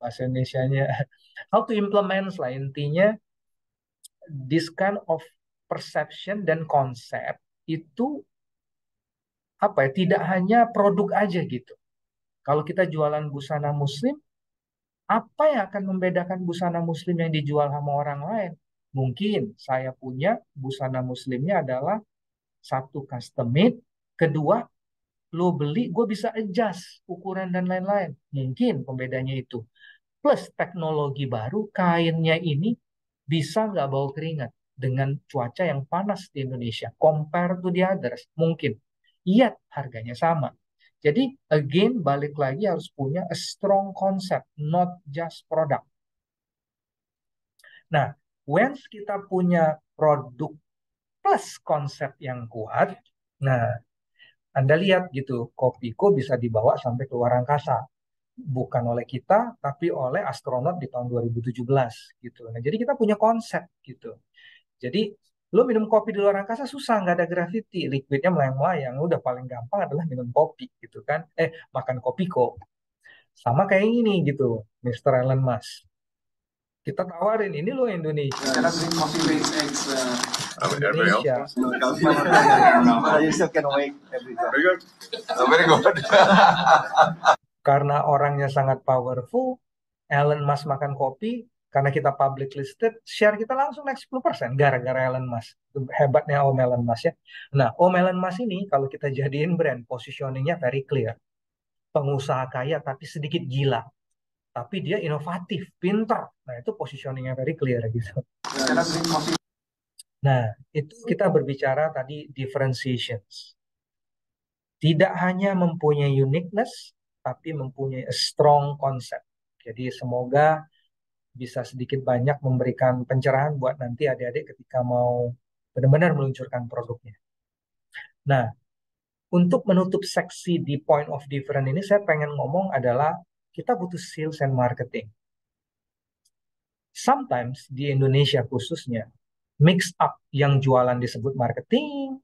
bahasa Indonesianya how to implement lah intinya this kind of perception dan konsep itu apa ya tidak hanya produk aja gitu. Kalau kita jualan busana muslim, apa yang akan membedakan busana muslim yang dijual sama orang lain? Mungkin saya punya busana muslimnya adalah satu custom made, kedua lo beli gue bisa adjust ukuran dan lain-lain. Mungkin pembedanya itu. Plus teknologi baru, kainnya ini bisa nggak bau keringat dengan cuaca yang panas di Indonesia. Compare to the others, mungkin. Iya, harganya sama. Jadi again balik lagi harus punya a strong concept, not just product. Nah, once kita punya produk plus konsep yang kuat, nah Anda lihat gitu, Kopiko bisa dibawa sampai ke luar angkasa. Bukan oleh kita, tapi oleh astronot di tahun 2017 gitu. Nah, jadi kita punya konsep gitu. Jadi lo minum kopi di luar angkasa susah, nggak ada gravity, liquidnya melayang-melayang. Udah paling gampang adalah minum kopi gitu kan. Makan Kopiko. Sama kayak ini gitu, Mr. Elon Musk. Kita tawarin ini lo Indonesia. Indonesia. Karena orangnya sangat powerful, Elon Musk makan kopi, karena kita public listed, share kita langsung naik 10% gara-gara Elon Musk. Itu hebatnya Om Elon Musk ya. Nah, Om Elon Musk ini kalau kita jadiin brand, positioningnya very clear. Pengusaha kaya tapi sedikit gila. Tapi dia inovatif, pintar. Nah, itu positioningnya very clear gitu. Nah, itu kita berbicara tadi differentiations. Tidak hanya mempunyai uniqueness, tapi mempunyai a strong concept. Jadi semoga bisa sedikit banyak memberikan pencerahan buat nanti adik-adik ketika mau benar-benar meluncurkan produknya. Nah, untuk menutup seksi di point of difference ini, saya pengen ngomong adalah kita butuh sales and marketing. Sometimes di Indonesia khususnya, mix up yang jualan disebut marketing,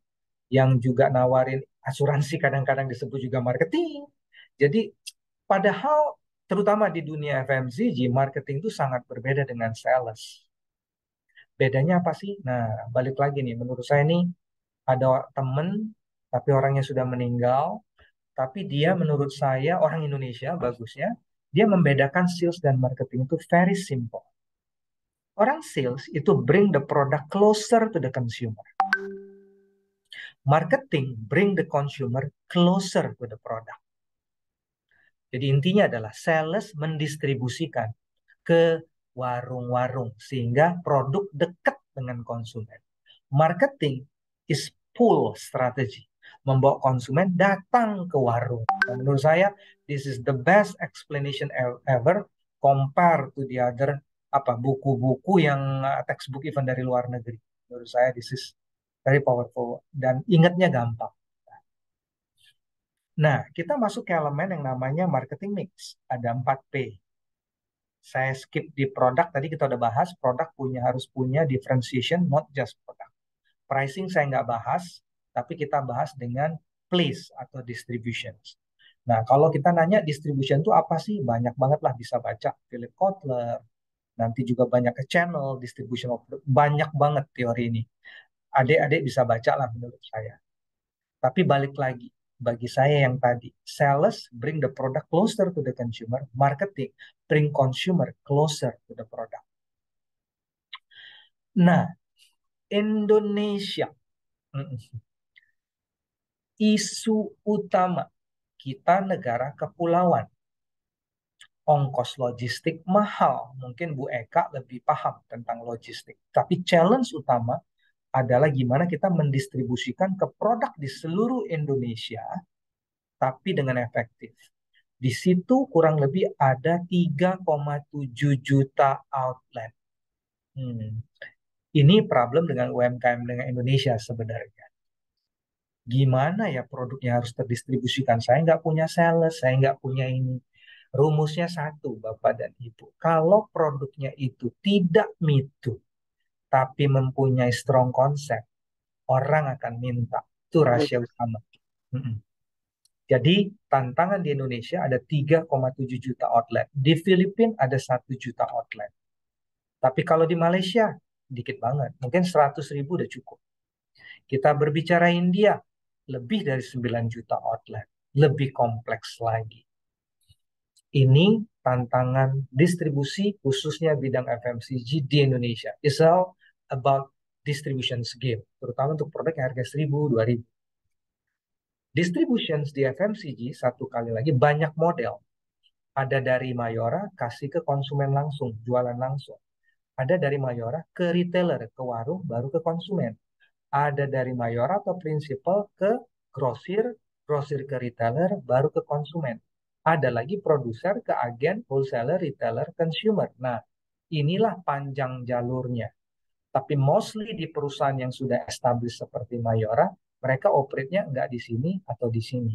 yang juga nawarin asuransi kadang-kadang disebut juga marketing. Jadi padahal terutama di dunia FMCG, marketing itu sangat berbeda dengan sales. Bedanya apa sih? Nah, balik lagi nih, menurut saya nih ada temen tapi orangnya sudah meninggal. Tapi dia menurut saya orang Indonesia bagusnya, dia membedakan sales dan marketing itu very simple. Orang sales itu bring the product closer to the consumer. Marketing bring the consumer closer to the product. Jadi intinya adalah sales mendistribusikan ke warung-warung sehingga produk dekat dengan konsumen. Marketing is pull strategy, membawa konsumen datang ke warung. Nah, menurut saya this is the best explanation ever compare to the other buku-buku yang textbook even dari luar negeri. Menurut saya this is very powerful dan ingatnya gampang. Nah, kita masuk ke elemen yang namanya marketing mix. Ada 4P. Saya skip di produk, tadi kita udah bahas, produk harus punya differentiation, not just product. Pricing saya nggak bahas, tapi kita bahas dengan place atau distribution. Nah, kalau kita nanya distribution itu apa sih? Banyak banget lah, bisa baca Philip Kotler, nanti juga banyak ke channel, distribution of, banyak banget teori ini. Adik-adik bisa baca lah menurut saya. Tapi balik lagi, bagi saya yang tadi, sales bring the product closer to the consumer, marketing bring consumer closer to the product. Nah, Indonesia, isu utama kita negara kepulauan. Ongkos logistik mahal. Mungkin Bu Eka lebih paham tentang logistik. Tapi challenge utama adalah gimana kita mendistribusikan ke produk di seluruh Indonesia, tapi dengan efektif. Di situ kurang lebih ada 3,7 juta outlet. Ini problem dengan UMKM dengan Indonesia sebenarnya. Gimana ya produknya harus terdistribusikan? Saya nggak punya sales, saya nggak punya ini. Rumusnya satu, Bapak dan Ibu. Kalau produknya itu tidak mitu, tapi mempunyai strong konsep, orang akan minta. Itu rahasia utama. Jadi tantangan di Indonesia ada 3,7 juta outlet. Di Filipina ada 1 juta outlet. Tapi kalau di Malaysia, dikit banget. Mungkin 100.000 udah cukup. Kita berbicara India, lebih dari 9 juta outlet. Lebih kompleks lagi. Ini tantangan distribusi khususnya bidang FMCG di Indonesia. It's all about distribution game, terutama untuk produk yang harga 1.000, 2.000. Distributions di FMCG, satu kali lagi, banyak model. Ada dari Mayora, kasih ke konsumen langsung, jualan langsung. Ada dari Mayora ke retailer, ke warung, baru ke konsumen. Ada dari Mayora atau principal ke grosir, grosir ke retailer, baru ke konsumen. Ada lagi produser ke agen, wholesaler, retailer, consumer. Nah, inilah panjang jalurnya. Tapi mostly di perusahaan yang sudah established seperti Mayora, mereka operate-nya nggak di sini atau di sini.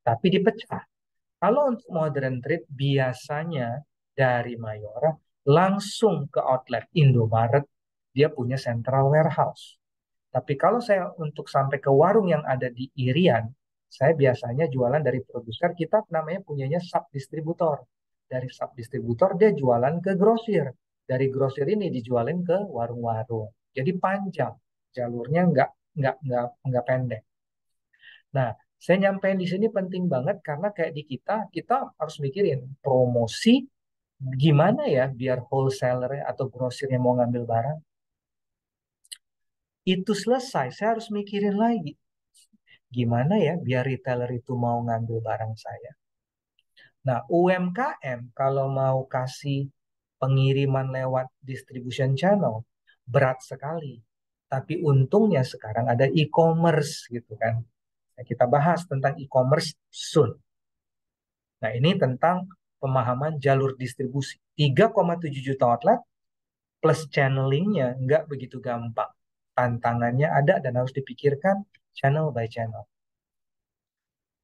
Tapi dipecah. Kalau untuk modern trade, biasanya dari Mayora langsung ke outlet Indomaret, dia punya central warehouse. Tapi kalau saya untuk sampai ke warung yang ada di Irian, saya biasanya jualan dari produser, kita namanya punyanya sub-distributor. Dari sub-distributor dia jualan ke grosir. Dari grosir ini dijualin ke warung-warung. Jadi panjang, jalurnya nggak pendek. Nah, saya nyampein di sini penting banget karena kayak di kita harus mikirin promosi gimana ya biar wholesaler atau grosirnya mau ngambil barang. Itu selesai, saya harus mikirin lagi. Gimana ya biar retailer itu mau ngambil barang saya. Nah, UMKM kalau mau kasih pengiriman lewat distribution channel, berat sekali. Tapi untungnya sekarang ada e-commerce gitu kan. Nah, kita bahas tentang e-commerce soon. Nah, ini tentang pemahaman jalur distribusi. 3,7 juta outlet plus channelingnya nggak begitu gampang. Tantangannya ada dan harus dipikirkan channel by channel.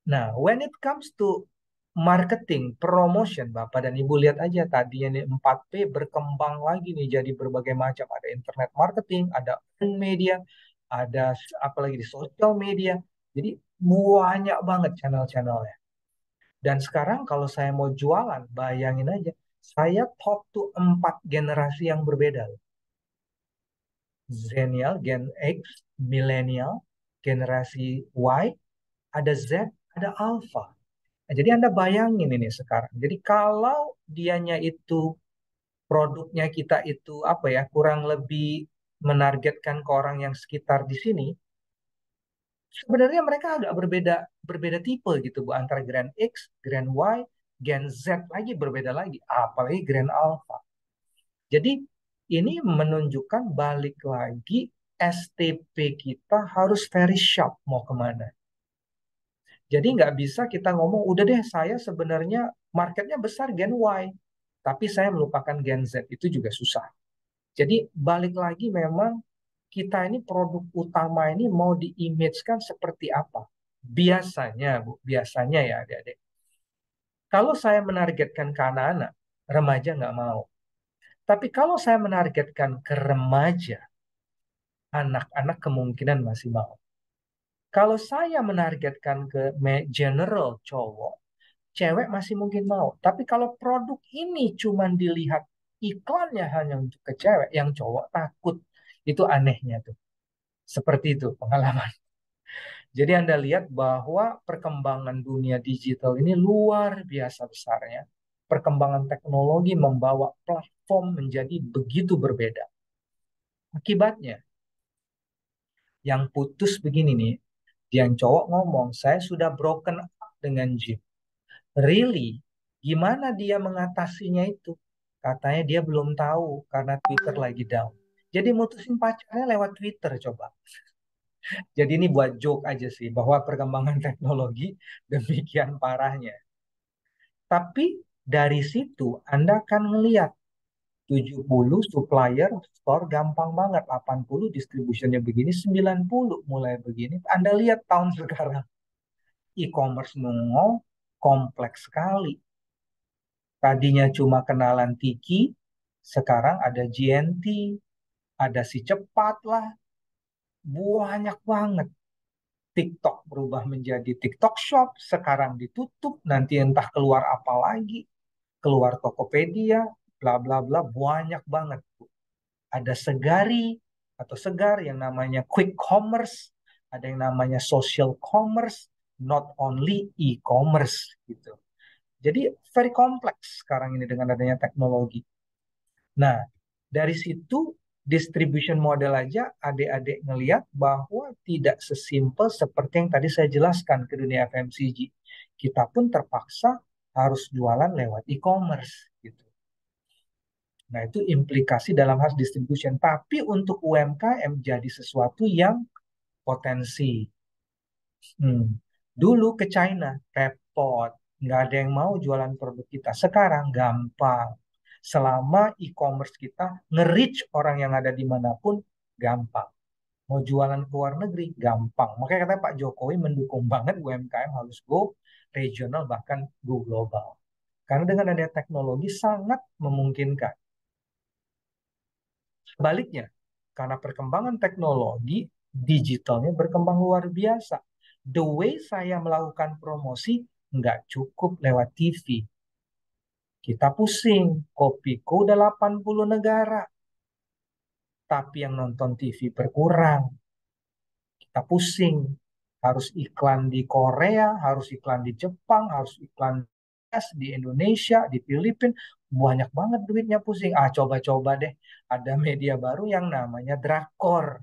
Nah, when it comes to marketing, promotion, Bapak dan Ibu lihat aja tadinya nih 4P berkembang lagi nih jadi berbagai macam. Ada internet marketing, ada media, ada apalagi di social media. Jadi banyak banget channel-channelnya. Dan sekarang kalau saya mau jualan, bayangin aja, saya talk to 4 generasi yang berbeda. Zenial, Gen X, Millennial, generasi Y, ada Z, ada Alpha. Nah, jadi Anda bayangin ini sekarang. Jadi kalau dianya itu produknya kita itu apa ya, kurang lebih menargetkan ke orang yang sekitar di sini, sebenarnya mereka agak berbeda berbeda tipe gitu Bu, antara Grand X, Grand Y, Gen Z lagi berbeda lagi, apalagi Grand Alpha. Jadi ini menunjukkan balik lagi STP kita harus very sharp mau kemana. Jadi nggak bisa kita ngomong, udah deh saya sebenarnya marketnya besar Gen Y, tapi saya melupakan Gen Z, itu juga susah. Jadi balik lagi memang kita ini produk utama ini mau diimagekan seperti apa. Biasanya Bu, biasanya ya adik-adik. Kalau saya menargetkan ke anak-anak, remaja nggak mau. Tapi kalau saya menargetkan ke remaja, anak-anak kemungkinan masih mau. Kalau saya menargetkan ke general cowok, cewek masih mungkin mau. Tapi kalau produk ini cuma dilihat iklannya hanya untuk ke cewek, yang cowok takut. Itu anehnya tuh. Seperti itu pengalaman. Jadi Anda lihat bahwa perkembangan dunia digital ini luar biasa besarnya. Perkembangan teknologi membawa platform menjadi begitu berbeda. Akibatnya, yang putus begini nih, yang cowok ngomong, saya sudah broken up dengan Jim. Really? Gimana dia mengatasinya itu? Katanya dia belum tahu karena Twitter lagi down. Jadi mutusin pacarnya lewat Twitter coba. Jadi ini buat joke aja sih bahwa perkembangan teknologi demikian parahnya. Tapi dari situ Anda akan melihat 70 supplier store gampang banget, 80 distributionnya begini, 90 mulai begini. Anda lihat tahun sekarang e-commerce nongol kompleks sekali. Tadinya cuma kenalan Tiki, sekarang ada GNT, ada si cepat lah, banyak banget. TikTok berubah menjadi TikTok Shop, sekarang ditutup, nanti entah keluar apa lagi, keluar Tokopedia, bla bla bla, banyak banget. Ada Segari atau Segar yang namanya Quick Commerce, ada yang namanya Social Commerce, not only e-commerce gitu. Jadi very kompleks sekarang ini dengan adanya teknologi. Nah, dari situ distribution model aja adik-adik ngelihat bahwa tidak sesimpel seperti yang tadi saya jelaskan ke dunia FMCG. Kita pun terpaksa harus jualan lewat e-commerce gitu. Nah, itu implikasi dalam hal distribution. Tapi untuk UMKM jadi sesuatu yang potensi. Dulu ke China, repot. Nggak ada yang mau jualan produk kita. Sekarang gampang. Selama e-commerce kita nge-reach orang yang ada dimanapun, gampang. Mau jualan ke luar negeri, gampang. Makanya kata Pak Jokowi mendukung banget UMKM harus go regional, bahkan go global. Karena dengan adanya teknologi sangat memungkinkan. Sebaliknya, karena perkembangan teknologi, digitalnya berkembang luar biasa. The way saya melakukan promosi nggak cukup lewat TV. Kita pusing, Kopiko udah 80 negara. Tapi yang nonton TV berkurang. Kita pusing. Harus iklan di Korea, harus iklan di Jepang, harus iklan di Indonesia, di Filipina. Banyak banget duitnya pusing. Coba-coba deh. Ada media baru yang namanya Drakor.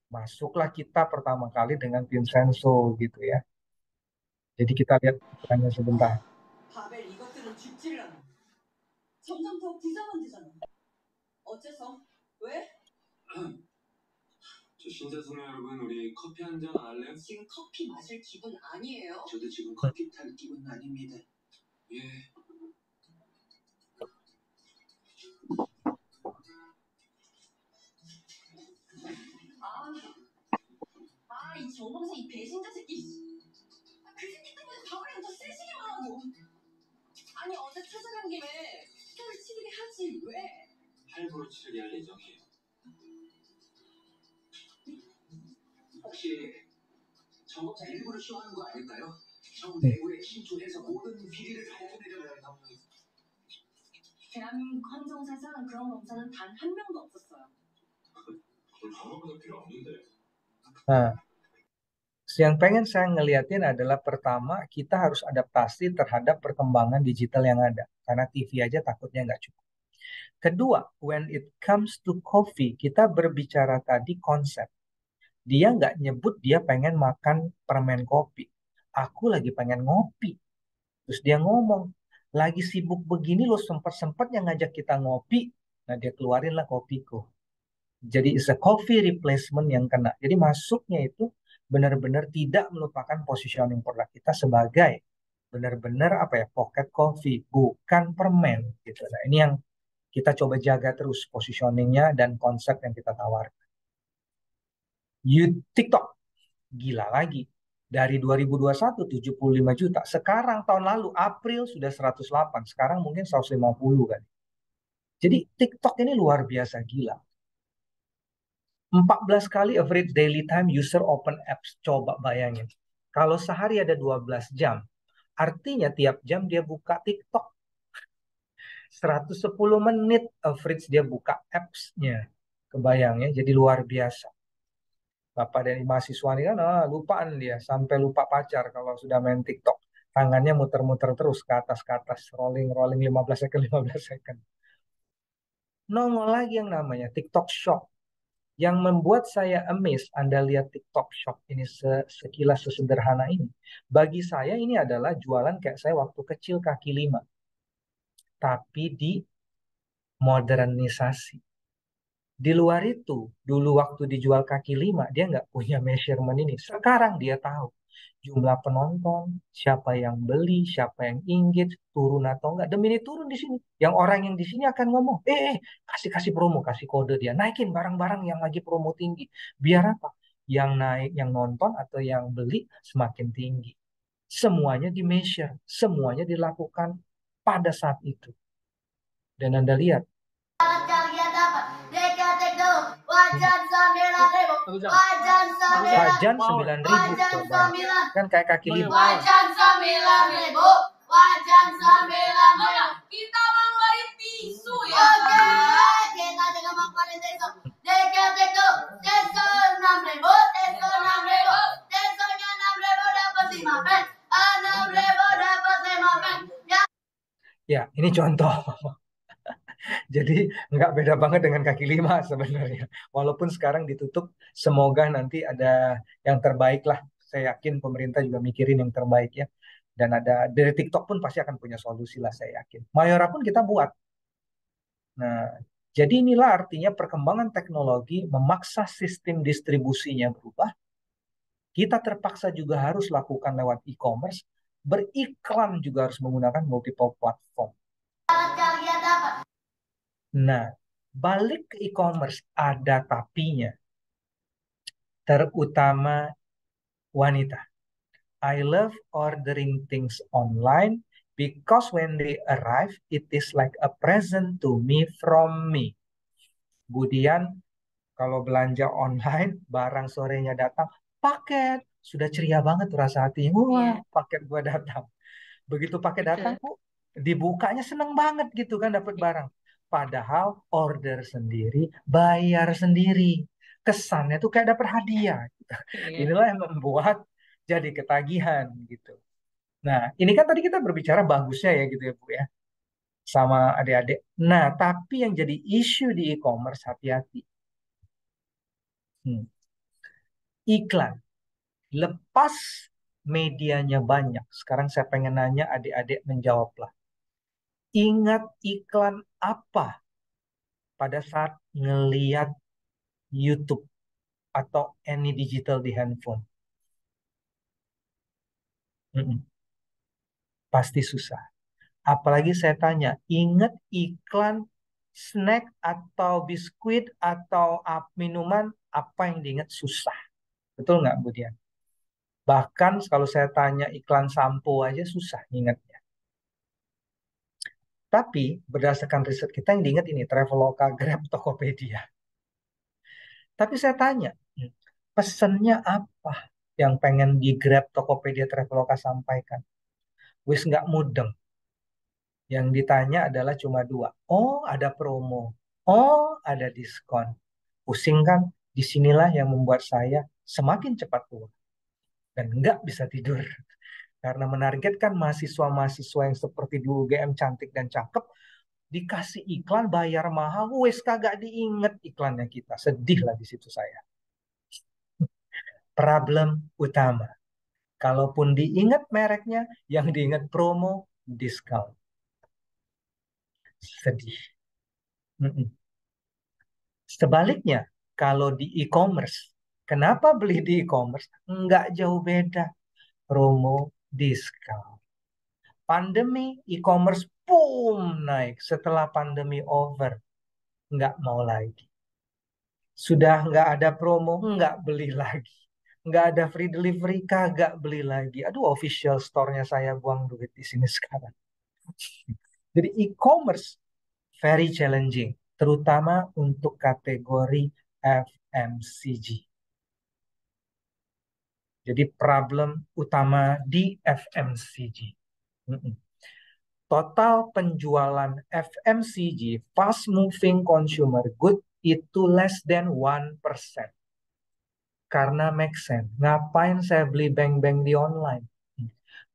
Masuklah kita pertama kali dengan Vincenzo gitu ya. Jadi kita lihat iklannya sebentar. 바벨 이것들은 죽지를 않아. 점점 더 부자만지잖아. 어째서? 왜? 저 신사숙녀 여러분, 우리 커피 한 잔 안 할래요? 지금 커피 마실 기분 아니에요. 저도 지금 커피 탈 기분 아닙니다. 예. 이 정범생 이 배신자 새끼. 그 새끼 때문에 바울이랑 더 세지기만 하고. 아니 어제 찾아간 김에 피를 치르게 하지 왜? 할부로 치르게 할 예정이에요. 혹시 정범생 일부러 쇼하는 거 아닐까요? 정 내부에 침투해서 모든 비리를 밝혀내려는 대한민국 헌정사상 그런 검사는 단 한 명도 없었어요. 그걸 방어보다 필요 없는데. Nah, Yang pengen saya ngeliatin adalah pertama, kita harus adaptasi terhadap perkembangan digital yang ada. Karena TV aja takutnya nggak cukup. Kedua, when it comes to coffee, kita berbicara tadi konsep. Dia nggak nyebut dia pengen makan permen kopi. Aku lagi pengen ngopi. Terus dia ngomong, lagi sibuk begini lo sempat-sempatnya ngajak kita ngopi. Nah dia keluarin lah kopiku. Jadi is a coffee replacement yang kena. Jadi masuknya itu benar-benar tidak melupakan positioning produk kita sebagai benar-benar apa ya, pocket coffee, bukan permen gitu. Nah ini yang kita coba jaga terus positioningnya dan konsep yang kita tawarkan. TikTok gila lagi. Dari 2021 75 juta. Sekarang tahun lalu April sudah 108. Sekarang mungkin 150 kan. Jadi TikTok ini luar biasa gila. 14 kali average daily time user open apps. Coba bayangin. Kalau sehari ada 12 jam. Artinya tiap jam dia buka TikTok. 110 menit average dia buka apps-nya. Kebayang ya. Jadi luar biasa. Bapak dan mahasiswa ini kan lupaan dia. Sampai lupa pacar kalau sudah main TikTok. Tangannya muter-muter terus ke atas, rolling 15 second, 15 second. Nongol lagi yang namanya TikTok Shop. Yang membuat saya amazed, Anda lihat TikTok Shop ini sekilas sesederhana ini. Bagi saya ini adalah jualan kayak saya waktu kecil kaki lima. Tapi di modernisasi. Di luar itu, dulu waktu dijual kaki lima, dia nggak punya measurement ini. Sekarang dia tahu jumlah penonton, siapa yang beli, siapa yang engage, turun atau enggak. Demi ini turun di sini. Yang orang yang di sini akan ngomong, kasih promo, kasih kode dia. Naikin barang-barang yang lagi promo tinggi. Biar apa? Yang naik, yang nonton atau yang beli semakin tinggi. Semuanya di measure, semuanya dilakukan pada saat itu. Dan Anda lihat, Wajan 9.000 coba. Kan kayak kaki lima. Wajan 9.000. Wajan 9.000. Kita bawain tisu ya. Oke, kita juga bawain tisu. Dekat-dekat, tisu 6.000, tisu 6.000. Tisunya 6.000 dapat 5 pen. 6.000 dapat 5 pen. Ya, ini contoh. Jadi nggak beda banget dengan kaki lima sebenarnya. Walaupun sekarang ditutup, semoga nanti ada yang terbaik lah. Saya yakin pemerintah juga mikirin yang terbaik ya. Dan ada dari TikTok pun pasti akan punya solusi lah saya yakin. Mayora pun kita buat. Nah, jadi inilah artinya perkembangan teknologi memaksa sistem distribusinya berubah. Kita terpaksa juga harus lakukan lewat e-commerce. Beriklan juga harus menggunakan multiple platform. Nah, balik ke e-commerce ada tapinya. Terutama wanita. I love ordering things online because when they arrive, it is like a present to me from me. Kemudian kalau belanja online, barang sorenya datang, paket. Sudah ceria banget rasa hatinya. Wah, paket gua datang. Begitu paket datang, dibukanya seneng banget gitu kan dapat barang. Padahal order sendiri, bayar sendiri. Kesannya tuh kayak dapat hadiah. Gitu. Inilah yang membuat jadi ketagihan gitu. Nah, ini kan tadi kita berbicara bagusnya ya gitu ya Bu ya. Sama adik-adik. Nah, tapi yang jadi isu di e-commerce hati-hati. Iklan. Lepas medianya banyak. Sekarang saya pengen nanya adik-adik menjawablah. Ingat iklan apa pada saat ngeliat YouTube atau any digital di handphone? Pasti susah. Apalagi saya tanya, ingat iklan snack atau biskuit atau minuman, apa yang diingat susah? Betul nggak, Bu Dian? Bahkan kalau saya tanya iklan sampo aja susah ingatnya. Tapi berdasarkan riset kita yang diingat ini, Traveloka, Grab, Tokopedia. Tapi saya tanya, pesennya apa yang pengen di Grab, Tokopedia, Traveloka sampaikan? Wis nggak mudeng. Yang ditanya adalah cuma dua. Oh, ada promo. Oh, ada diskon. Pusing kan? Disinilah yang membuat saya semakin cepat tua. dan nggak bisa tidur. Karena menargetkan mahasiswa-mahasiswa yang seperti di UGM cantik dan cakep, dikasih iklan bayar mahal, wes kagak diinget iklannya kita. Sedih lah di situ saya. Problem utama. Kalaupun diingat mereknya, yang diingat promo, diskon. Sedih. Mm-mm. Sebaliknya, kalau di e-commerce, kenapa beli di e-commerce? Nggak jauh beda. Promo, diskon. Pandemi, e-commerce, boom, naik. Setelah pandemi over, nggak mau lagi. Sudah nggak ada promo, nggak beli lagi. Nggak ada free delivery, kagak beli lagi. Aduh, official store-nya saya buang duit di sini sekarang. Jadi e-commerce very challenging, terutama untuk kategori FMCG. Jadi problem utama di FMCG. Total penjualan FMCG, fast moving consumer good, itu less than 1%. Karena make sense. Ngapain saya beli bank-bank di online?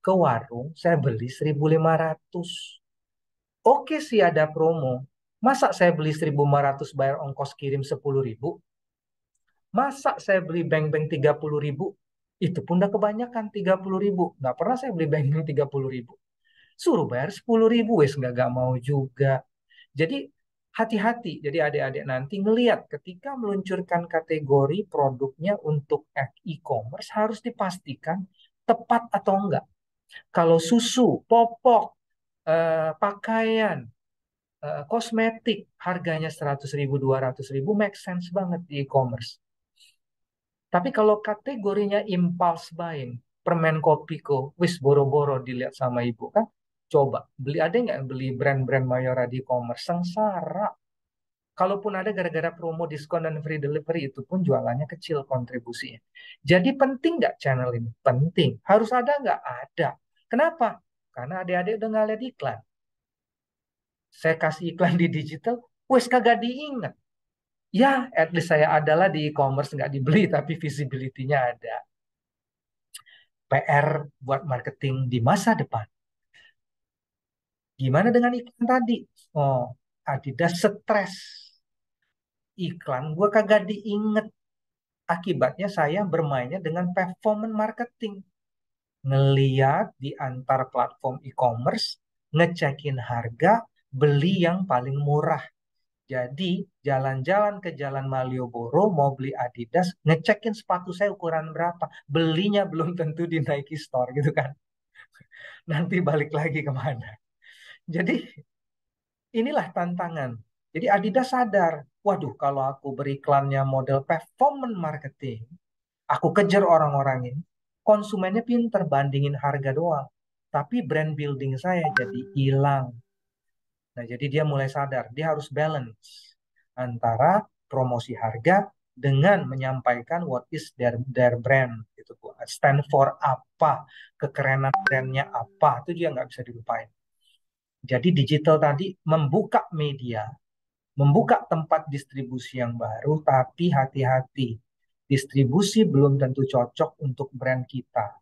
Ke warung, saya beli 1.500. Oke sih ada promo. Masa saya beli 1.500 bayar ongkos kirim 10.000? Masa saya beli bank-bank 30.000? Itu pun udah kebanyakan 30.000. Nggak pernah saya beli bank-bank 30.000. Suruh bayar 10.000, wes nggak mau juga. Jadi hati-hati. Jadi adik-adik nanti ngelihat ketika meluncurkan kategori produknya untuk e-commerce harus dipastikan tepat atau enggak. Kalau susu, popok, pakaian, kosmetik harganya 100.000, 200.000 make sense banget di e-commerce. Tapi kalau kategorinya impulse buying, permen Kopiko, wis boro-boro dilihat sama ibu kan, coba beli, ada nggak yang beli brand-brand Mayora di e-commerce? Sengsara. Kalaupun ada gara-gara promo diskon dan free delivery, itu pun jualannya kecil kontribusinya. Jadi penting nggak channel ini? Penting. Harus ada nggak? Ada. Kenapa? Karena adik-adik udah nggak lihat iklan. Saya kasih iklan di digital, wes kagak diingat. Ya, at least saya adalah di e-commerce, nggak dibeli, tapi visibility-nya ada. PR buat marketing di masa depan. Gimana dengan iklan tadi? Oh, Adidas stres. Iklan gue kagak diinget. Akibatnya saya bermainnya dengan performance marketing. Ngeliat di antar platform e-commerce, ngecekin harga, beli yang paling murah. Jadi jalan-jalan ke Jalan Malioboro mau beli Adidas, ngecekin sepatu saya ukuran berapa. Belinya belum tentu di Nike Store gitu kan. Nanti balik lagi kemana. Jadi inilah tantangan. Jadi Adidas sadar, waduh kalau aku beriklannya model performance marketing, aku kejar orang-orang ini, konsumennya pinter bandingin harga doang. Tapi brand building saya jadi hilang. Nah, jadi dia mulai sadar, dia harus balance antara promosi harga dengan menyampaikan what is their brand, gitu, stand for apa, kekerenan brandnya apa, itu dia nggak bisa dilupain. Jadi digital tadi membuka media, membuka tempat distribusi yang baru, tapi hati-hati, distribusi belum tentu cocok untuk brand kita.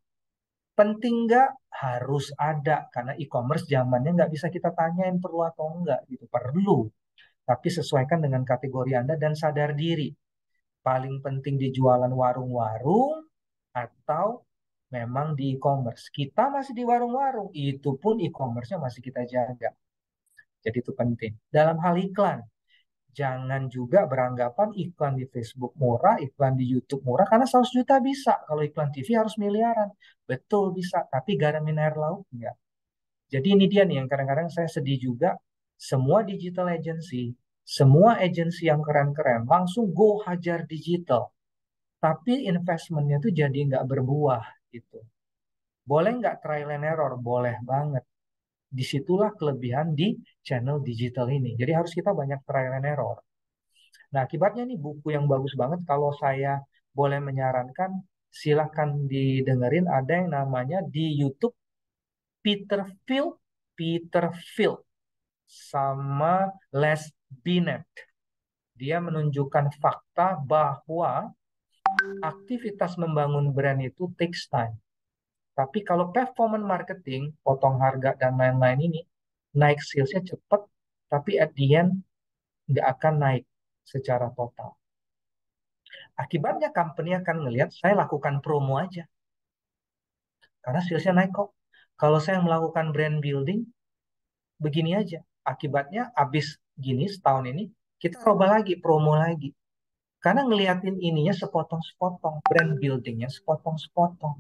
Penting nggak? Harus ada, karena e-commerce zamannya nggak bisa kita tanyain perlu atau enggak, gitu. Perlu, tapi sesuaikan dengan kategori Anda dan sadar diri. Paling penting di jualan warung-warung atau memang di e-commerce. Kita masih di warung-warung, itu pun e-commerce-nya masih kita jaga. Jadi itu penting. Dalam hal iklan, jangan juga beranggapan iklan di Facebook murah, iklan di YouTube murah, karena 100 juta bisa. Kalau iklan TV harus miliaran. Betul bisa, tapi garamin air laut enggak. Jadi ini dia nih yang kadang-kadang saya sedih juga. Semua digital agency, semua agensi yang keren-keren, langsung go hajar digital. Tapi investmentnya tuh jadi nggak berbuah gitu. Boleh nggak trial and error? Boleh banget. Disitulah kelebihan di channel digital ini. Jadi harus kita banyak trial and error. Nah, akibatnya nih buku yang bagus banget kalau saya boleh menyarankan, silahkan didengerin, ada yang namanya di YouTube Peter Field sama Les Binet. Dia menunjukkan fakta bahwa aktivitas membangun brand itu takes time. Tapi kalau performance marketing, potong harga dan lain-lain ini, naik salesnya cepat, tapi at the end nggak akan naik secara total. Akibatnya company akan ngelihat saya lakukan promo aja, karena salesnya naik kok. Kalau saya melakukan brand building, begini aja. Akibatnya habis gini setahun ini, kita coba lagi, promo lagi. Karena ngeliatin ininya sepotong-sepotong, brand buildingnya sepotong-sepotong.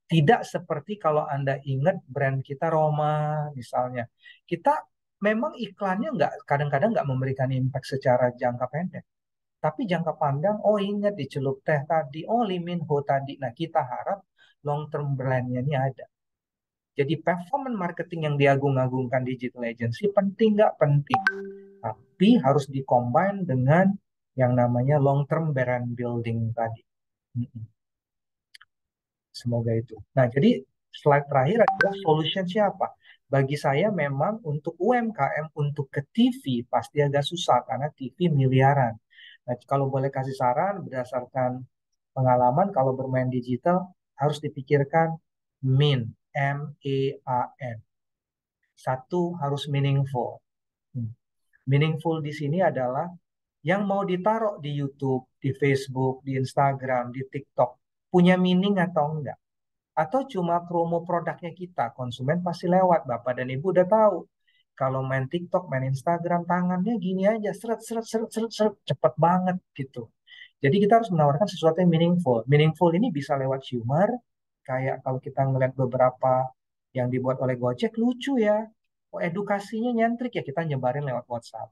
Tidak seperti kalau Anda ingat brand kita Roma misalnya. Kita memang iklannya kadang-kadang nggak memberikan impact secara jangka pendek. Tapi jangka pandang, oh ingat di Celup Teh tadi, oh Lee Min Ho tadi. Nah kita harap long term brandnya ini ada. Jadi performance marketing yang diagung-agungkan digital agency penting nggak penting. Tapi harus dikombin dengan yang namanya long term brand building tadi. Semoga itu. Nah, jadi slide terakhir adalah solution siapa? Bagi saya memang untuk UMKM, untuk ke TV pasti agak susah karena TV miliaran. Nah, kalau boleh kasih saran berdasarkan pengalaman, kalau bermain digital harus dipikirkan MIN, M-E-A-N. Satu, harus meaningful. Meaningful di sini adalah yang mau ditaruh di YouTube, di Facebook, di Instagram, di TikTok, punya meaning atau enggak? Atau cuma promo produknya kita, konsumen pasti lewat. Bapak dan Ibu udah tahu. Kalau main TikTok, main Instagram, tangannya gini aja, seret, seret, seret, seret, seret, cepet banget gitu. Jadi kita harus menawarkan sesuatu yang meaningful. Meaningful ini bisa lewat humor, kayak kalau kita ngeliat beberapa yang dibuat oleh Gojek, lucu ya. Oh, edukasinya nyentrik ya, kita nyebarin lewat WhatsApp.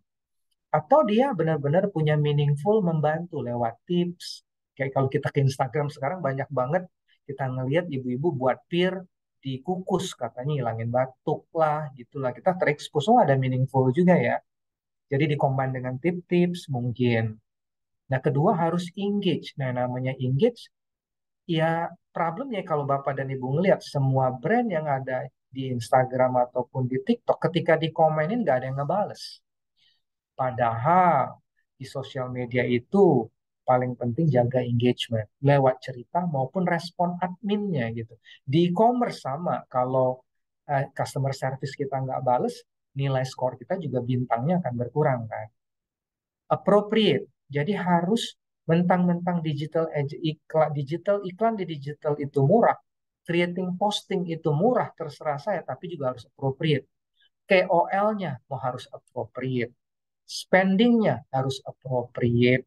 Atau dia benar-benar punya meaningful membantu lewat tips. Kayak kalau kita ke Instagram sekarang banyak banget kita ngelihat ibu-ibu buat pir dikukus katanya hilangin batuk lah gitulah. Kita terekspos, oh ada meaningful juga ya. Jadi dikombin dengan tips-tips mungkin. Nah kedua harus engage. Nah namanya engage ya problemnya kalau Bapak dan Ibu ngelihat semua brand yang ada di Instagram ataupun di TikTok ketika dikomenin nggak ada yang ngebales. Padahal di sosial media itu paling penting jaga engagement lewat cerita maupun respon adminnya gitu. Di e-commerce sama, kalau customer service kita nggak bales, nilai skor kita juga bintangnya akan berkurang kan. Appropriate, jadi harus mentang-mentang digital iklan di digital itu murah, creating posting itu murah terserah saya, tapi juga harus appropriate. KOL-nya mau harus appropriate. Spendingnya harus appropriate,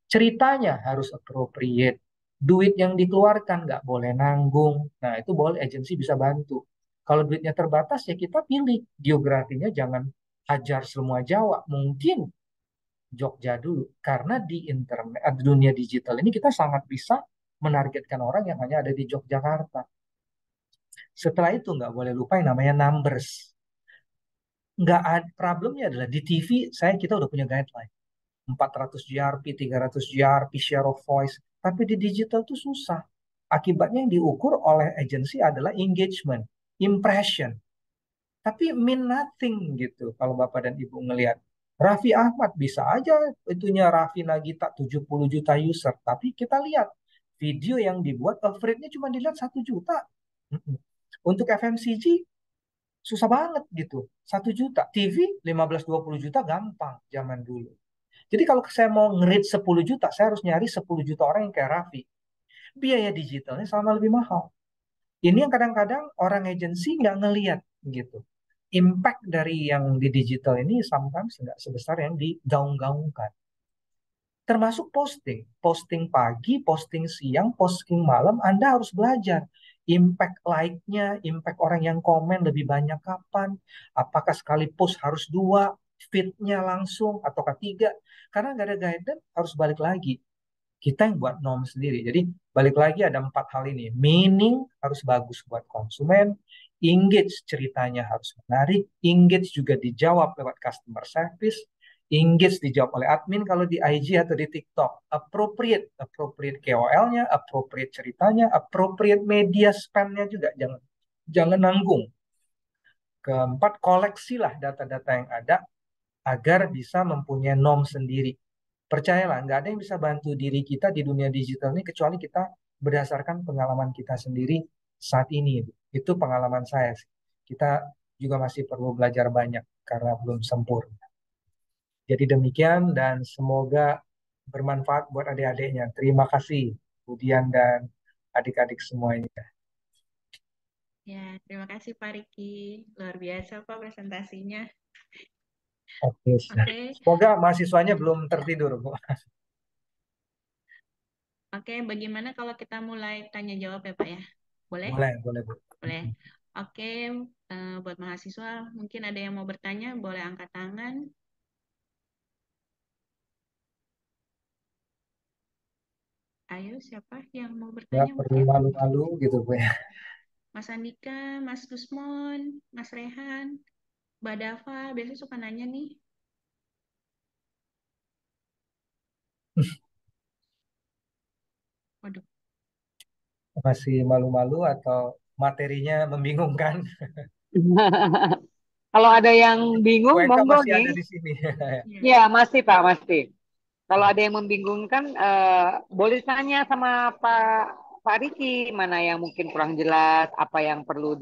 ceritanya harus appropriate, duit yang dikeluarkan nggak boleh nanggung. Nah itu boleh agensi bisa bantu. Kalau duitnya terbatas ya kita pilih geografinya, jangan hajar semua Jawa, mungkin Jogja dulu. Karena di internet, dunia digital ini kita sangat bisa menargetkan orang yang hanya ada di Yogyakarta. Setelah itu nggak boleh lupa yang namanya numbers. Nggak ada, problemnya adalah di TV kita udah punya guideline 400 GRP, 300 GRP, share of voice, tapi di digital tuh susah. Akibatnya yang diukur oleh agensi adalah engagement, impression, tapi mean nothing gitu kalau Bapak dan Ibu ngelihat. Raffi Ahmad bisa aja itunya Raffi Nagita 70 juta user, tapi kita lihat video yang dibuat average-nya cuma dilihat 1 juta. Untuk FMCG susah banget gitu. 1 juta. TV 15-20 juta gampang zaman dulu. Jadi kalau saya mau nge-reach 10 juta, saya harus nyari 10 juta orang yang kayak Raffi. Biaya digitalnya sama lebih mahal. Ini yang kadang-kadang orang agensi nggak ngelihat gitu. Impact dari yang di digital ini sometimes nggak sebesar yang digaung-gaungkan. Termasuk posting. Posting pagi, posting siang, posting malam, Anda harus belajar. Impact like-nya, impact orang yang komen lebih banyak kapan, apakah sekali post harus 2, feed-nya langsung, atau 3. Karena nggak ada guidance, harus balik lagi. Kita yang buat norm sendiri. Jadi balik lagi ada 4 hal ini. Meaning harus bagus buat konsumen, engage ceritanya harus menarik, engage juga dijawab lewat customer service, engage dijawab oleh admin kalau di IG atau di TikTok. Appropriate KOL-nya, appropriate ceritanya, appropriate media spend-nya juga. Jangan nanggung. Keempat, koleksilah data-data yang ada agar bisa mempunyai norm sendiri. Percayalah, nggak ada yang bisa bantu diri kita di dunia digital ini kecuali kita berdasarkan pengalaman kita sendiri saat ini. Itu pengalaman saya sih. Kita juga masih perlu belajar banyak karena belum sempurna. Jadi demikian dan semoga bermanfaat buat adik-adiknya. Terima kasih, Budian dan adik-adik semuanya. Ya, terima kasih Pak Riki. Luar biasa Pak presentasinya. Oke, Oke, semoga mahasiswanya belum tertidur, Bu. oke. Bagaimana kalau kita mulai tanya jawab ya Pak ya? Boleh? Boleh, Bu. Boleh. Oke, buat mahasiswa mungkin ada yang mau bertanya, boleh angkat tangan. Ayo, siapa yang mau Nggak bertanya perlu mungkin? malu-malu gitu, Bu ya. Mas Andika, Mas Gusmon, Mas Rehan, Mbak Dava, biasanya suka nanya nih. Waduh, Masih malu-malu atau materinya membingungkan? Kalau ada yang bingung, WK monggo masih nih. ada di sini. iya. Ya, masih Pak, masih. Kalau ada yang membingungkan, boleh tanya sama Pak Riki, mana yang mungkin kurang jelas, apa yang perlu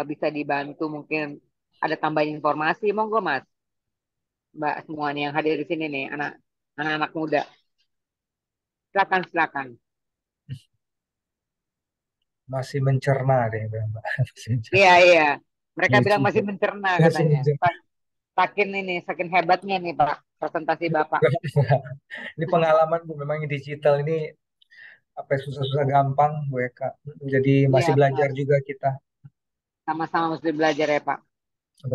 bisa dibantu, mungkin ada tambahan informasi, monggo Mas, Mbak semuanya yang hadir di sini nih, anak-anak muda. Silakan, silakan. Masih mencerna deh, Mbak. Masih mencerna. Iya, iya. Mereka Lucu, bilang masih Bu. mencerna Masih katanya. mencerna. Saking hebatnya nih Pak, presentasi Bapak. Ini pengalaman, Bu. Memang digital ini apa yang susah-susah gampang, WK. Jadi masih Iya, belajar benar. juga kita. Sama-sama mesti belajar ya Pak.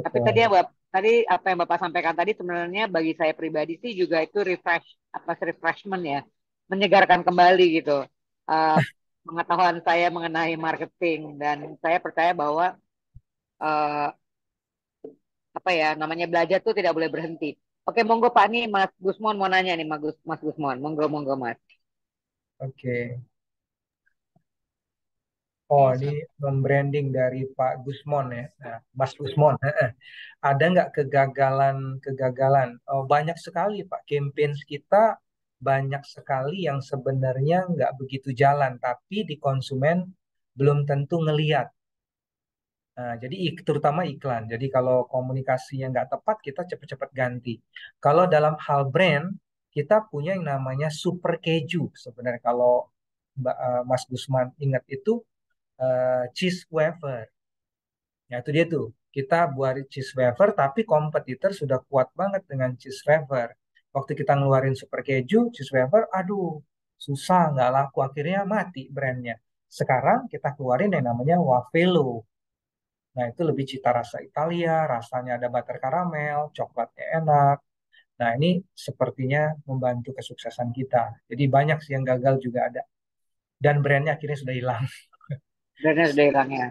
Tapi tadi Betul. tadi apa yang Bapak sampaikan tadi sebenarnya bagi saya pribadi sih juga itu refreshment ya, menyegarkan kembali gitu eh, pengetahuan saya mengenai marketing dan saya percaya bahwa eh, apa ya namanya belajar tuh tidak boleh berhenti. Oke, monggo Pak nih Mas Gusmon mau nanya nih Mas Gusmon, monggo monggo Mas. Oke. Oh, Oke, ini membranding dari Pak Gusmon ya. Nah, Mas Gusmon. Ada nggak kegagalan? Oh, banyak sekali, Pak. Campaigns kita banyak sekali yang sebenarnya nggak begitu jalan, tapi di konsumen belum tentu ngeliat. Nah, jadi terutama iklan. Jadi kalau komunikasinya nggak tepat, kita cepat-cepat ganti. Kalau dalam hal brand, kita punya yang namanya super keju. Sebenarnya kalau Mas Gusman ingat itu cheese wafer. Ya itu dia tuh. Kita buat cheese wafer, tapi kompetitor sudah kuat banget dengan cheese wafer. Waktu kita ngeluarin super keju, cheese wafer, aduh, susah, nggak laku. Akhirnya mati brandnya. Sekarang kita keluarin yang namanya Wafelo. Nah, itu lebih cita rasa Italia, rasanya ada butter karamel, coklatnya enak. Nah, ini sepertinya membantu kesuksesan kita. Jadi banyak sih yang gagal juga ada. Dan brandnya akhirnya sudah hilang. Brandnya sudah hilang ya.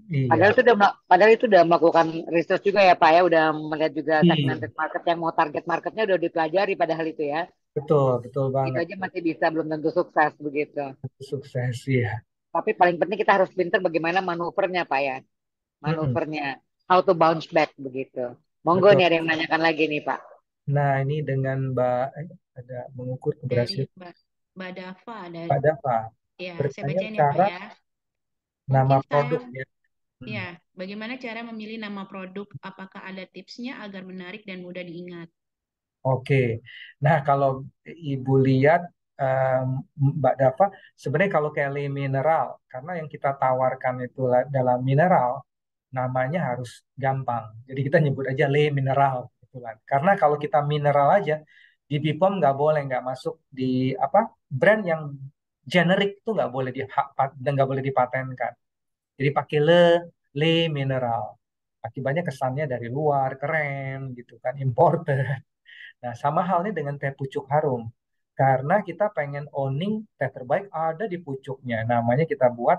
Iya, Padahal itu udah melakukan research juga ya Pak ya, udah melihat juga iya, segmented market yang mau target marketnya udah dipelajari padahal itu ya. betul, betul Itu banget. aja masih bisa belum tentu sukses begitu. Sukses ya. Tapi paling penting kita harus pinter bagaimana manuvernya Pak ya. Mm-mm, Manuvernya. How to bounce back begitu. Monggo betul. nih ada yang menanyakan lagi nih Pak. Nah, ini dengan ada mengukur dari keberhasilan Mbak Dava, dari pada Pak. ya, saya Bertanya bacain ya Pak cara ya. nama Mungkin produk saya ya. Mm. ya, bagaimana cara memilih nama produk? Apakah ada tipsnya agar menarik dan mudah diingat? Oke. Nah, kalau Ibu lihat em, Mbak Dava, sebenarnya kalau kayak Le Mineral, karena yang kita tawarkan itu dalam mineral, namanya harus gampang. Jadi kita nyebut aja Le Mineral, kebetulan. Karena kalau kita mineral aja, di BPOM nggak boleh, nggak masuk di apa brand yang generik itu nggak boleh dan nggak boleh dipatenkan. Jadi pakai Le Mineral. Akibatnya kesannya dari luar keren gitu kan, importer. Nah, sama halnya dengan teh pucuk harum. Karena kita pengen owning teh terbaik ada di pucuknya. Namanya kita buat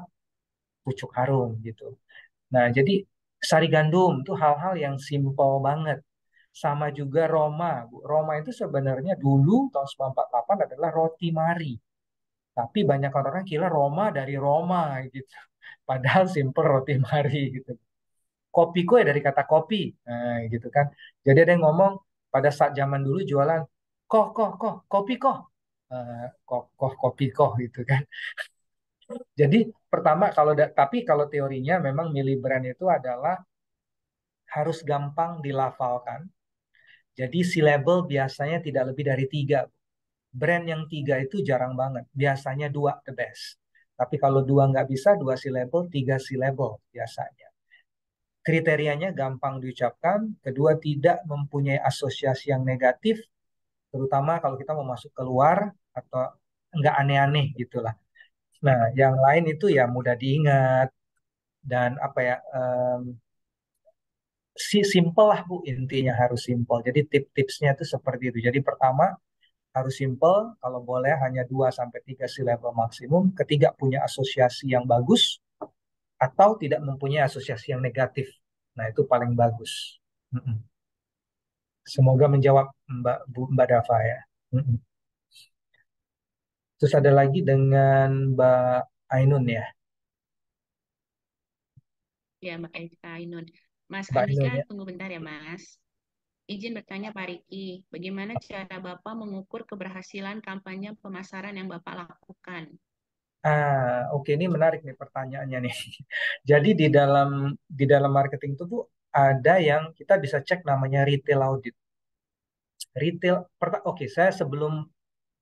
pucuk harum gitu. Nah, jadi sari gandum itu hal-hal yang simpel banget. Sama juga Roma. Bu. Roma itu sebenarnya dulu tahun 1948 adalah roti mari. Tapi banyak orang kira Roma dari Roma gitu. Padahal simple roti mari gitu. Kopiku ya dari kata kopi. Nah, gitu kan. Jadi ada yang ngomong pada saat zaman dulu jualan kopi koh. Kopi koh gitu kan. Jadi pertama tapi kalau teorinya memang milih brand itu adalah harus gampang dilafalkan. Jadi syllable biasanya tidak lebih dari 3. Brand yang 3 itu jarang banget. Biasanya 2 the best. Tapi kalau 2 nggak bisa, 2 syllable, 3 syllable biasanya. Kriterianya gampang diucapkan. Kedua, tidak mempunyai asosiasi yang negatif. Terutama kalau kita mau masuk keluar atau nggak aneh-aneh gitulah. Nah, yang lain itu ya mudah diingat. Dan apa ya, simple lah Bu, intinya harus simple. Jadi tips-tipsnya itu seperti itu. Jadi pertama, harus simple, kalau boleh hanya 2 sampai 3 syllable maksimum. Ketiga, punya asosiasi yang bagus atau tidak mempunyai asosiasi yang negatif. Nah, itu paling bagus. Mm-mm. Semoga menjawab Mbak Dava ya. Mm-mm. Terus ada lagi dengan Mbak Ainun ya. Ya, Mbak Ainun. Mas Mbak Ainun Andika, ya. tunggu bentar ya, Mas. Izin bertanya Pak Riki, bagaimana cara Bapak mengukur keberhasilan kampanye pemasaran yang Bapak lakukan? Oke, ini menarik nih pertanyaannya nih. Jadi di dalam marketing itu Bu, ada yang kita bisa cek namanya retail audit. Oke, saya sebelum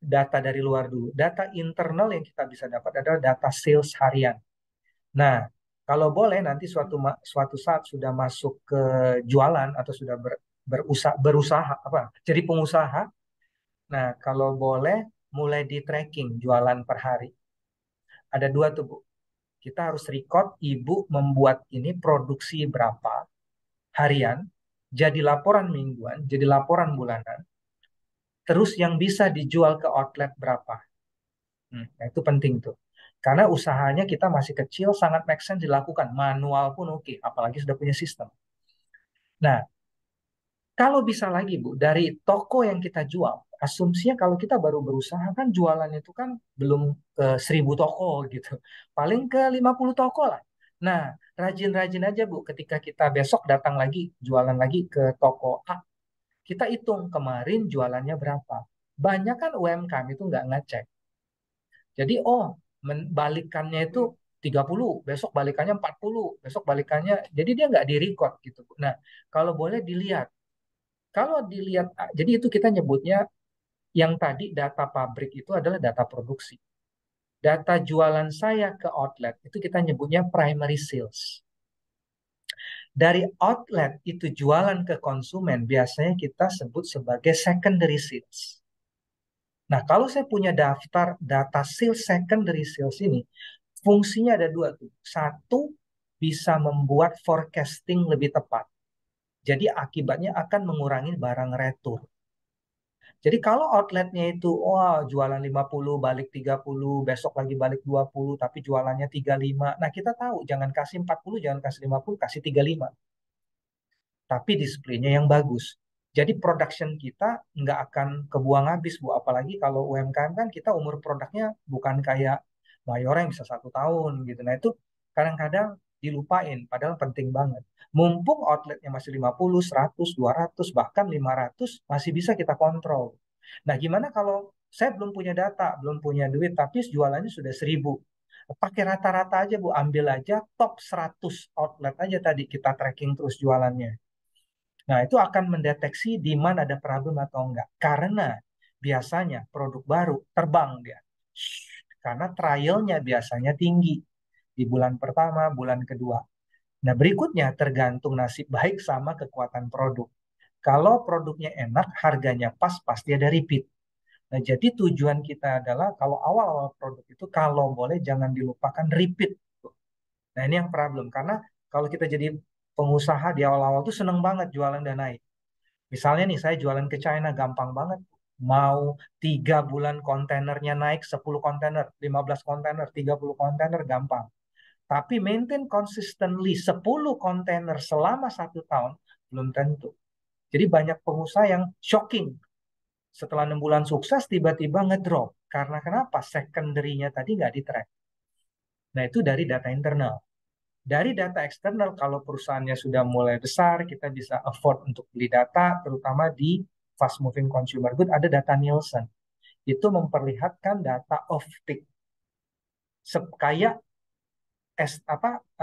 data dari luar dulu. Data internal yang kita bisa dapat adalah data sales harian. Nah, kalau boleh nanti suatu saat sudah masuk ke jualan atau sudah berusaha apa? Jadi pengusaha. Nah, kalau boleh mulai di tracking jualan per hari. Ada 2 tuh, Bu. Kita harus record Ibu membuat ini produksi berapa harian, jadi laporan mingguan, jadi laporan bulanan. Terus yang bisa dijual ke outlet berapa. Nah, itu penting tuh. Karena usahanya kita masih kecil, sangat make sense dilakukan. Manual pun oke, apalagi sudah punya sistem. Nah, kalau bisa lagi Bu, dari toko yang kita jual, asumsinya kalau kita baru berusaha kan jualan itu kan belum ke 1000 toko gitu. Paling ke 50 toko lah. Nah, rajin-rajin aja Bu, ketika kita besok datang lagi, jualan lagi ke toko A, kita hitung kemarin jualannya berapa. Banyak kan UMKM itu nggak ngecek. Jadi, balikannya itu 30, besok balikannya 40, besok balikannya, jadi dia nggak di-record gitu. Nah, kalau boleh dilihat. Kalau dilihat, jadi itu kita nyebutnya, yang tadi data pabrik itu adalah data produksi. Data jualan saya ke outlet, itu kita nyebutnya primary sales. Dari outlet itu jualan ke konsumen, biasanya kita sebut sebagai secondary sales. Nah, kalau saya punya daftar data sales secondary sales ini, fungsinya ada 2 tuh. 1, bisa membuat forecasting lebih tepat. Jadi akibatnya akan mengurangi barang retur. Jadi kalau outletnya itu, jualan 50, balik 30, besok lagi balik 20, tapi jualannya 35. Nah, kita tahu, jangan kasih 40, jangan kasih 50, kasih 35. Tapi displaynya yang bagus. Jadi production kita nggak akan kebuang habis, Bu. Apalagi kalau UMKM kan kita umur produknya bukan kayak Mayora yang bisa 1 tahun gitu. Nah itu kadang-kadang dilupain, padahal penting banget. Mumpung outletnya masih 50, 100, 200, bahkan 500, masih bisa kita kontrol. Nah gimana kalau saya belum punya data, belum punya duit, tapi jualannya sudah 1000. Pakai rata-rata aja Bu, ambil aja top 100 outlet aja tadi, kita tracking terus jualannya. Nah, itu akan mendeteksi di mana ada problem atau enggak. Karena biasanya produk baru terbang dia. Karena trialnya biasanya tinggi. Di bulan pertama, bulan kedua. Nah, berikutnya tergantung nasib baik sama kekuatan produk. Kalau produknya enak, harganya pas, pasti ada repeat. Nah, jadi tujuan kita adalah kalau awal-awal produk itu, kalau boleh jangan dilupakan repeat. Nah, ini yang problem. Karena kalau kita jadi pengusaha di awal-awal tuh seneng banget jualan dan naik. Misalnya nih, saya jualan ke China gampang banget. Mau 3 bulan kontainernya naik 10 kontainer, 15 kontainer, 30 kontainer gampang. Tapi maintain consistently 10 kontainer selama 1 tahun, belum tentu. Jadi banyak pengusaha yang shocking. Setelah 6 bulan sukses, tiba-tiba ngedrop. Karena kenapa? Secondary-nya tadi nggak di-track. Nah, itu dari data internal. Dari data eksternal, kalau perusahaannya sudah mulai besar, kita bisa afford untuk beli data, terutama di fast moving consumer good, ada data Nielsen. Itu memperlihatkan data off-peak. Kayak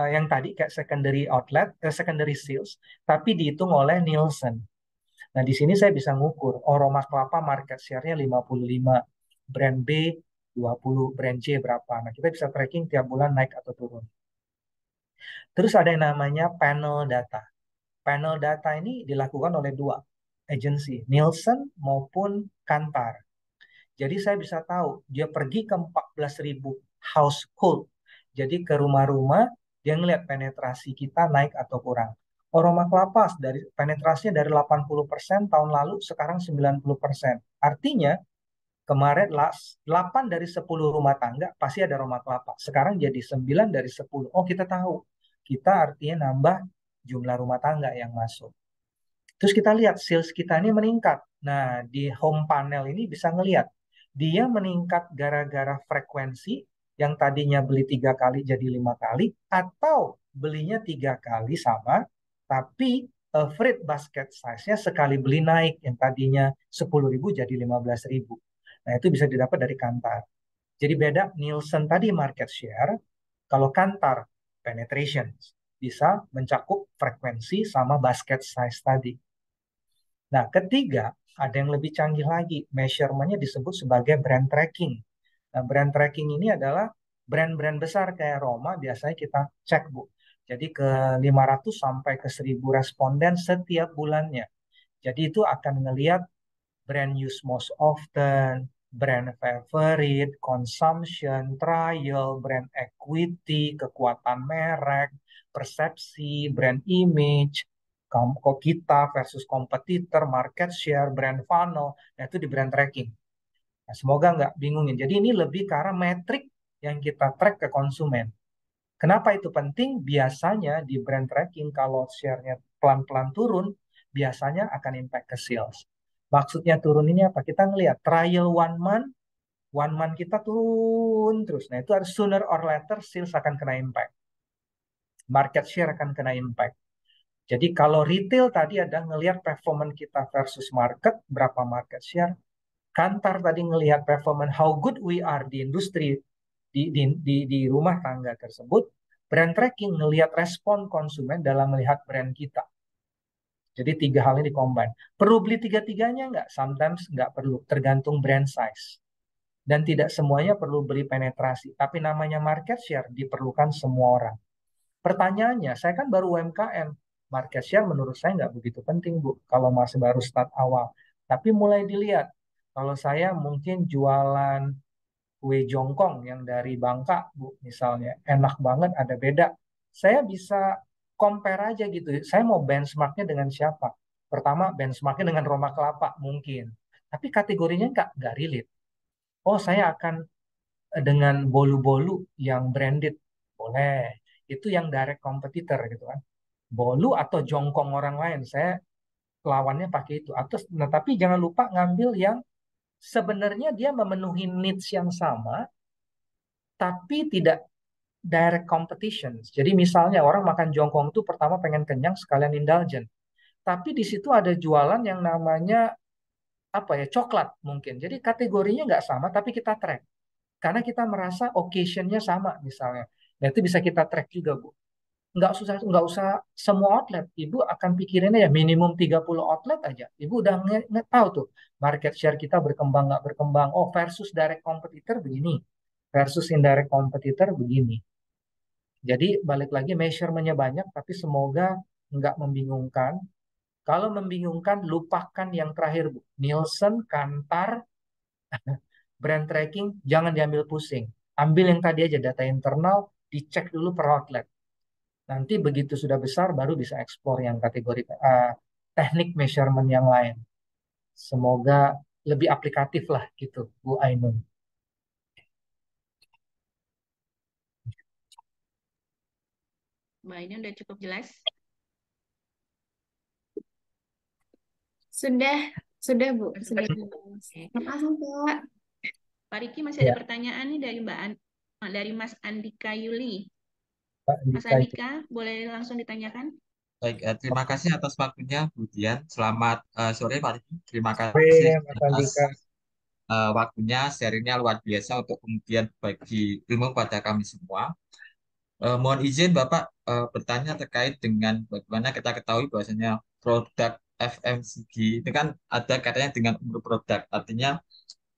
yang tadi kayak secondary outlet, secondary sales, tapi dihitung oleh Nielsen. Nah, di sini saya bisa ngukur, Roma Kelapa market share-nya 55, brand B 20, brand C berapa. Nah, kita bisa tracking tiap bulan naik atau turun. Terus ada yang namanya panel data. Panel data ini dilakukan oleh dua agensi, Nielsen maupun Kantar. Jadi saya bisa tahu dia pergi ke 14.000 household. Jadi ke rumah-rumah dia ngelihat penetrasi kita naik atau kurang. Aroma Kelapa dari penetrasinya dari 80% tahun lalu sekarang 90%. Artinya kemarin 8 dari 10 rumah tangga pasti ada aroma kelapa. Sekarang jadi 9 dari 10. Oh, kita tahu. Kita artinya nambah jumlah rumah tangga yang masuk. Terus kita lihat sales kita ini meningkat. Nah, di home panel ini bisa ngelihat dia meningkat gara-gara frekuensi yang tadinya beli 3 kali jadi 5 kali, atau belinya 3 kali sama, tapi average basket size-nya sekali beli naik, yang tadinya 10.000 jadi 15.000. Nah, itu bisa didapat dari Kantar. Jadi beda Nielsen tadi market share, kalau Kantar penetration bisa mencakup frekuensi sama basket size tadi. Nah, ketiga, ada yang lebih canggih lagi. Measurement-nya disebut sebagai brand tracking. Nah, brand tracking ini adalah brand-brand besar kayak Roma, biasanya kita cek, Bu. Jadi ke 500 sampai ke 1.000 responden setiap bulannya. Jadi itu akan ngelihat brand use most often, brand favorite, consumption, trial, brand equity, kekuatan merek, persepsi, brand image, kok kita versus kompetitor, market share, brand funnel, nah itu di brand tracking. Nah, semoga nggak bingungin. Jadi ini lebih ke arah metrik yang kita track ke konsumen. Kenapa itu penting? Biasanya di brand tracking kalau share-nya pelan-pelan turun, biasanya akan impact ke sales. Maksudnya turun ini apa? Kita ngelihat trial 1 month kita turun terus. Nah itu harus sooner or later sales akan kena impact. Market share akan kena impact. Jadi kalau retail tadi ada ngelihat performance kita versus market, berapa market share. Kantar tadi ngelihat performance how good we are di industri, di rumah tangga tersebut. Brand tracking ngelihat respon konsumen dalam melihat brand kita. Jadi 3 hal ini dikombin. Perlu beli 3-tiganya nggak? Sometimes nggak perlu, tergantung brand size. Dan tidak semuanya perlu beli penetrasi. Tapi namanya market share diperlukan semua orang. Pertanyaannya, saya kan baru UMKM. Market share menurut saya nggak begitu penting, Bu. Kalau masih baru start awal. Tapi mulai dilihat. Kalau saya mungkin jualan kue jongkong yang dari Bangka, Bu, misalnya. Enak banget, ada beda. Saya bisa compare aja gitu. Saya mau benchmarknya dengan siapa? Pertama, benchmarknya dengan Roma Kelapa, mungkin. Tapi kategorinya nggak relate. Oh, saya akan dengan bolu-bolu yang branded. Boleh. Itu yang direct competitor gitu kan. Bolu atau jongkong orang lain, saya lawannya pakai itu. Atau, nah, tapi jangan lupa ngambil yang sebenarnya dia memenuhi needs yang sama, tapi tidak direct competition. Jadi misalnya orang makan jongkong itu pertama pengen kenyang sekalian indulgent. Tapi di situ ada jualan yang namanya apa ya, coklat mungkin. Jadi kategorinya nggak sama tapi kita track. Karena kita merasa occasion-nya sama misalnya. Nah itu bisa kita track juga, Bu. Nggak usah semua outlet. Ibu akan pikirinnya ya minimum 30 outlet aja. Ibu udah nggak tahu tuh market share kita berkembang nggak berkembang. Oh versus direct competitor begini. Versus indirect competitor begini. Jadi balik lagi measurement-nya banyak tapi semoga nggak membingungkan. Kalau membingungkan lupakan yang terakhir, Bu. Nielsen, Kantar, brand tracking jangan diambil pusing. Ambil yang tadi aja data internal, dicek dulu per outlet. Nanti begitu sudah besar baru bisa eksplor yang kategori teknik measurement yang lain. Semoga lebih aplikatif lah gitu, Bu Ainun. Mbak ini udah cukup jelas? Sudah Bu. Sudah. Oke. Makasih Kak. Pak Riki masih ada Ya. pertanyaan nih dari Mas Andika Yuli. Pak Mas Andika itu. Andika, boleh langsung ditanyakan? Baik, terima kasih atas waktunya, Bu Dian. Selamat sore, Pak Riki. Terima kasih Oke, Mas atas Andika. waktunya, sharingnya luar biasa untuk kemudian bagi ilmu pada kami semua. Mohon izin Bapak bertanya terkait dengan bagaimana kita ketahui bahwasanya produk FMCG itu kan ada katanya dengan umur produk, artinya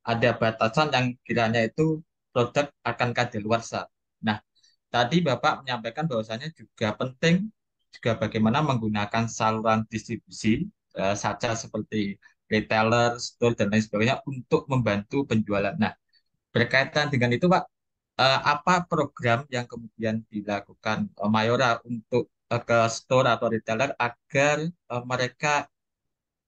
ada batasan yang kiranya itu produk akan kadaluarsa. Nah, tadi Bapak menyampaikan bahwasanya juga penting juga bagaimana menggunakan saluran distribusi saja seperti retailer, store dan lain sebagainya untuk membantu penjualan. Nah, berkaitan dengan itu Pak, apa program yang kemudian dilakukan Mayora untuk ke store atau retailer agar mereka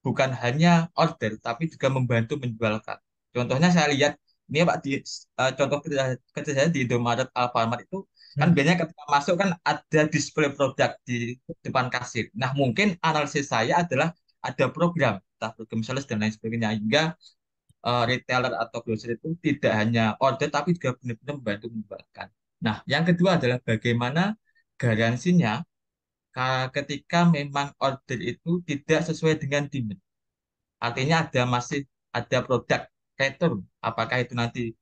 bukan hanya order tapi juga membantu menjualkan. Contohnya saya lihat ini ya Pak di contoh kerja saya di Indomaret Alfamart itu kan biasanya ketika masuk kan ada display produk di depan kasir. Nah mungkin analisis saya adalah ada program, entah program sales dan lain sebagainya, hingga retailer atau grocer itu tidak hanya order tapi juga benar-benar membantu menjualkan. Nah yang kedua adalah bagaimana garansinya ketika memang order itu tidak sesuai dengan demand. Artinya masih ada produk return. Apakah itu nanti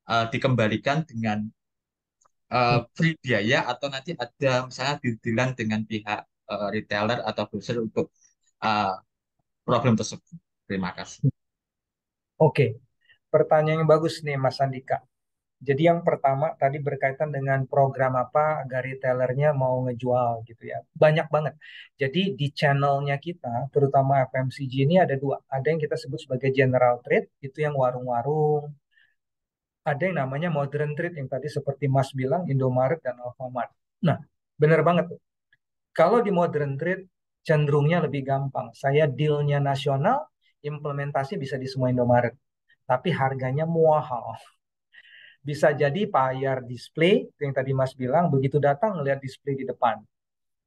dikembalikan dengan free biaya atau nanti ada misalnya dealan dengan pihak retailer atau grocer untuk uh, problem tersebut. Terima kasih. Oke, pertanyaan yang bagus nih Mas Andika. Jadi yang pertama tadi berkaitan dengan program apa agar retailernya mau ngejual gitu ya. Banyak banget. Jadi di channelnya kita, terutama FMCG ini ada dua. Ada yang kita sebut sebagai general trade, itu yang warung-warung. Ada yang namanya modern trade yang tadi seperti Mas bilang, Indomaret dan Alfamart. Nah, benar banget tuh. Kalau di modern trade cenderungnya lebih gampang. Saya dealnya nasional, implementasi bisa di semua Indomaret. Tapi harganya mahal. Bisa jadi bayar display, yang tadi Mas bilang, begitu datang ngelihat display di depan.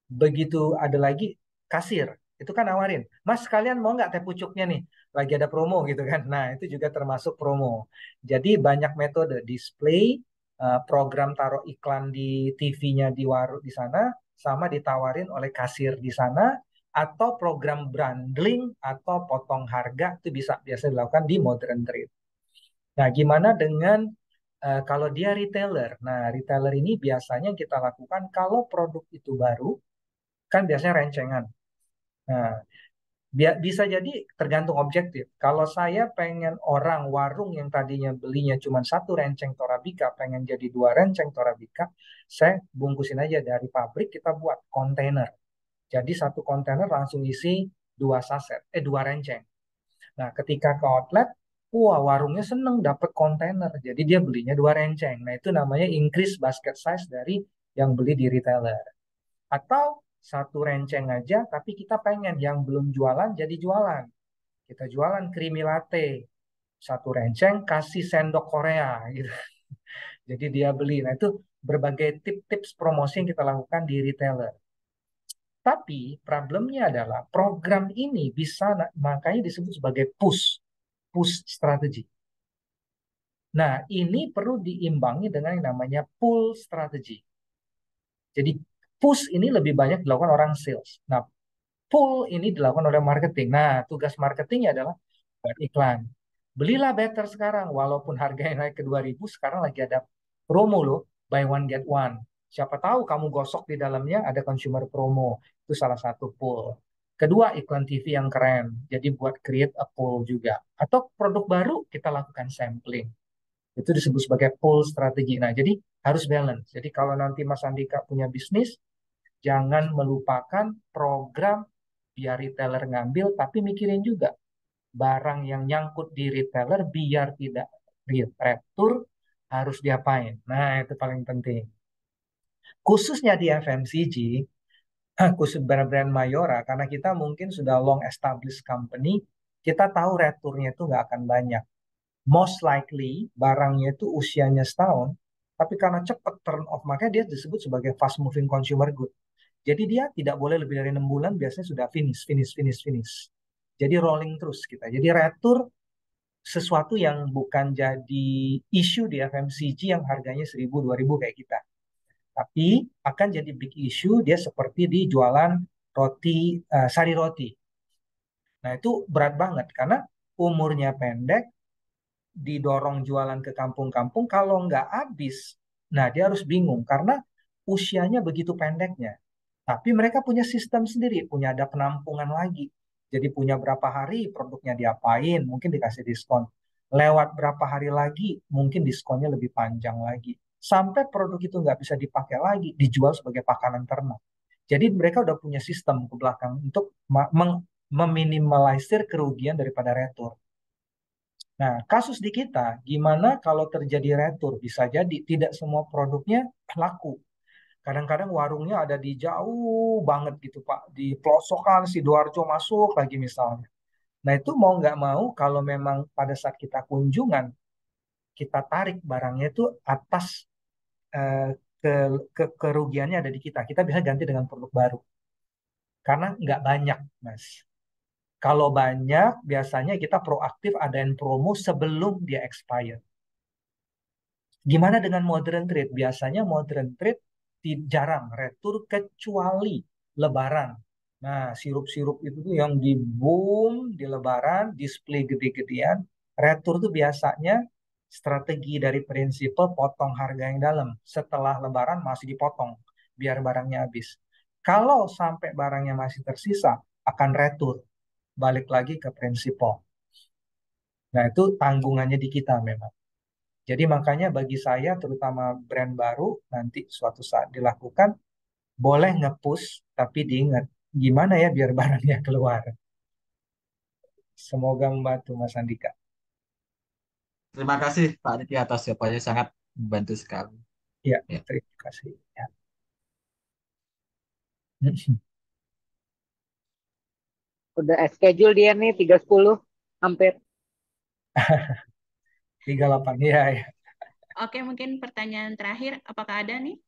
Begitu ada lagi kasir, itu kan nawarin, Mas kalian mau nggak teh pucuknya nih? Lagi ada promo gitu kan. Nah, itu juga termasuk promo. Jadi banyak metode display, program taruh iklan di TV-nya di warung di sana, sama ditawarin oleh kasir di sana, atau program bundling atau potong harga itu bisa biasa dilakukan di modern trade. Nah, gimana dengan kalau dia retailer? Nah, retailer ini biasanya kita lakukan kalau produk itu baru, kan biasanya rencengan. Nah, bisa jadi tergantung objektif. Kalau saya pengen orang warung yang tadinya belinya cuma satu renceng Torabika, pengen jadi dua renceng Torabika, saya bungkusin aja dari pabrik, kita buat kontainer. Jadi satu kontainer langsung isi dua renceng. Nah, ketika ke outlet, wah warungnya seneng dapat kontainer. Jadi dia belinya dua renceng. Nah, itu namanya increase basket size dari yang beli di retailer. Atau satu renceng aja, tapi kita pengen yang belum jualan jadi jualan. Kita jualan creamy latte. Satu renceng kasih sendok Korea gitu. Jadi dia beli. Nah, itu berbagai tips promosi yang kita lakukan di retailer. Tapi problemnya adalah program ini bisa makanya disebut sebagai push strategi. Nah, ini perlu diimbangi dengan yang namanya pull strategi. Jadi push ini lebih banyak dilakukan orang sales. Nah, pull ini dilakukan oleh marketing. Nah, tugas marketingnya adalah buat iklan. Belilah better sekarang, walaupun harganya naik ke 2.000, sekarang lagi ada promo loh, buy one get one. Siapa tahu kamu gosok di dalamnya ada consumer promo. Itu salah satu pull. Kedua, iklan TV yang keren. Jadi buat create a pull juga. Atau produk baru kita lakukan sampling. Itu disebut sebagai pull strategi. Nah, jadi harus balance. Jadi kalau nanti Mas Andika punya bisnis, jangan melupakan program biar retailer ngambil, tapi mikirin juga barang yang nyangkut di retailer biar tidak retur harus diapain. Nah, itu paling penting. Khususnya di FMCG, khusus brand Mayora, karena kita mungkin sudah long established company, kita tahu returnya itu nggak akan banyak. Most likely barangnya itu usianya setahun, tapi karena cepat turn off, makanya dia disebut sebagai fast moving consumer good. Jadi dia tidak boleh lebih dari 6 bulan, biasanya sudah finish. Jadi rolling terus kita. Jadi retur sesuatu yang bukan jadi isu di FMCG yang harganya 1.000, 2.000 kayak kita. Tapi akan jadi big issue dia seperti di jualan sari roti. Nah, itu berat banget karena umurnya pendek, didorong jualan ke kampung-kampung, kalau nggak habis, nah dia harus bingung karena usianya begitu pendeknya. Tapi mereka punya sistem sendiri, punya ada penampungan lagi. Jadi punya berapa hari produknya diapain, mungkin dikasih diskon. Lewat berapa hari lagi, mungkin diskonnya lebih panjang lagi. Sampai produk itu nggak bisa dipakai lagi, dijual sebagai pakanan ternak. Jadi mereka udah punya sistem ke belakang untuk meminimalisir kerugian daripada retur. Nah, kasus di kita, gimana kalau terjadi retur? Bisa jadi tidak semua produknya laku. Kadang-kadang warungnya ada di jauh banget gitu, Pak. Di pelosokan Sidoarjo masuk lagi misalnya. Nah, itu mau nggak mau, kalau memang pada saat kita kunjungan, kita tarik barangnya itu atas eh, ke, kerugiannya ada di kita. Kita bisa ganti dengan produk baru. Karena nggak banyak, Mas. Kalau banyak, biasanya kita proaktif adain promo sebelum dia expire. Gimana dengan modern trade? Biasanya modern trade jarang retur kecuali Lebaran. Nah, sirup-sirup itu tuh yang di boom di Lebaran, display gede-gedean. Retur tuh biasanya strategi dari prinsip potong harga yang dalam. Setelah Lebaran masih dipotong biar barangnya habis. Kalau sampai barangnya masih tersisa, akan retur. Balik lagi ke prinsip. Nah, itu tanggungannya di kita memang. Jadi makanya bagi saya, terutama brand baru, nanti suatu saat dilakukan, boleh nge-push, tapi diingat, gimana ya biar barangnya keluar. Semoga membantu Mas Andika. Terima kasih Pak Riki atas jawabannya sangat membantu sekali. Ya, Ya. terima kasih. Ya. Udah schedule dia nih 3.10 hampir. 38, ya, ya. Oke, mungkin pertanyaan terakhir, apakah ada nih?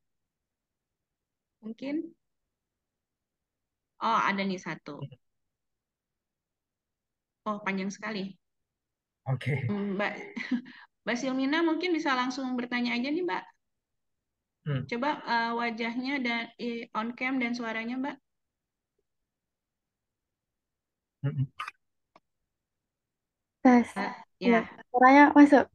Mungkin? Oh, ada nih satu. Oh, panjang sekali. Oke. Mbak, Mbak Silmina mungkin bisa langsung bertanya aja nih, Mbak. Coba wajahnya dan on cam dan suaranya, Mbak. Tes. Ya. Suaranya masuk.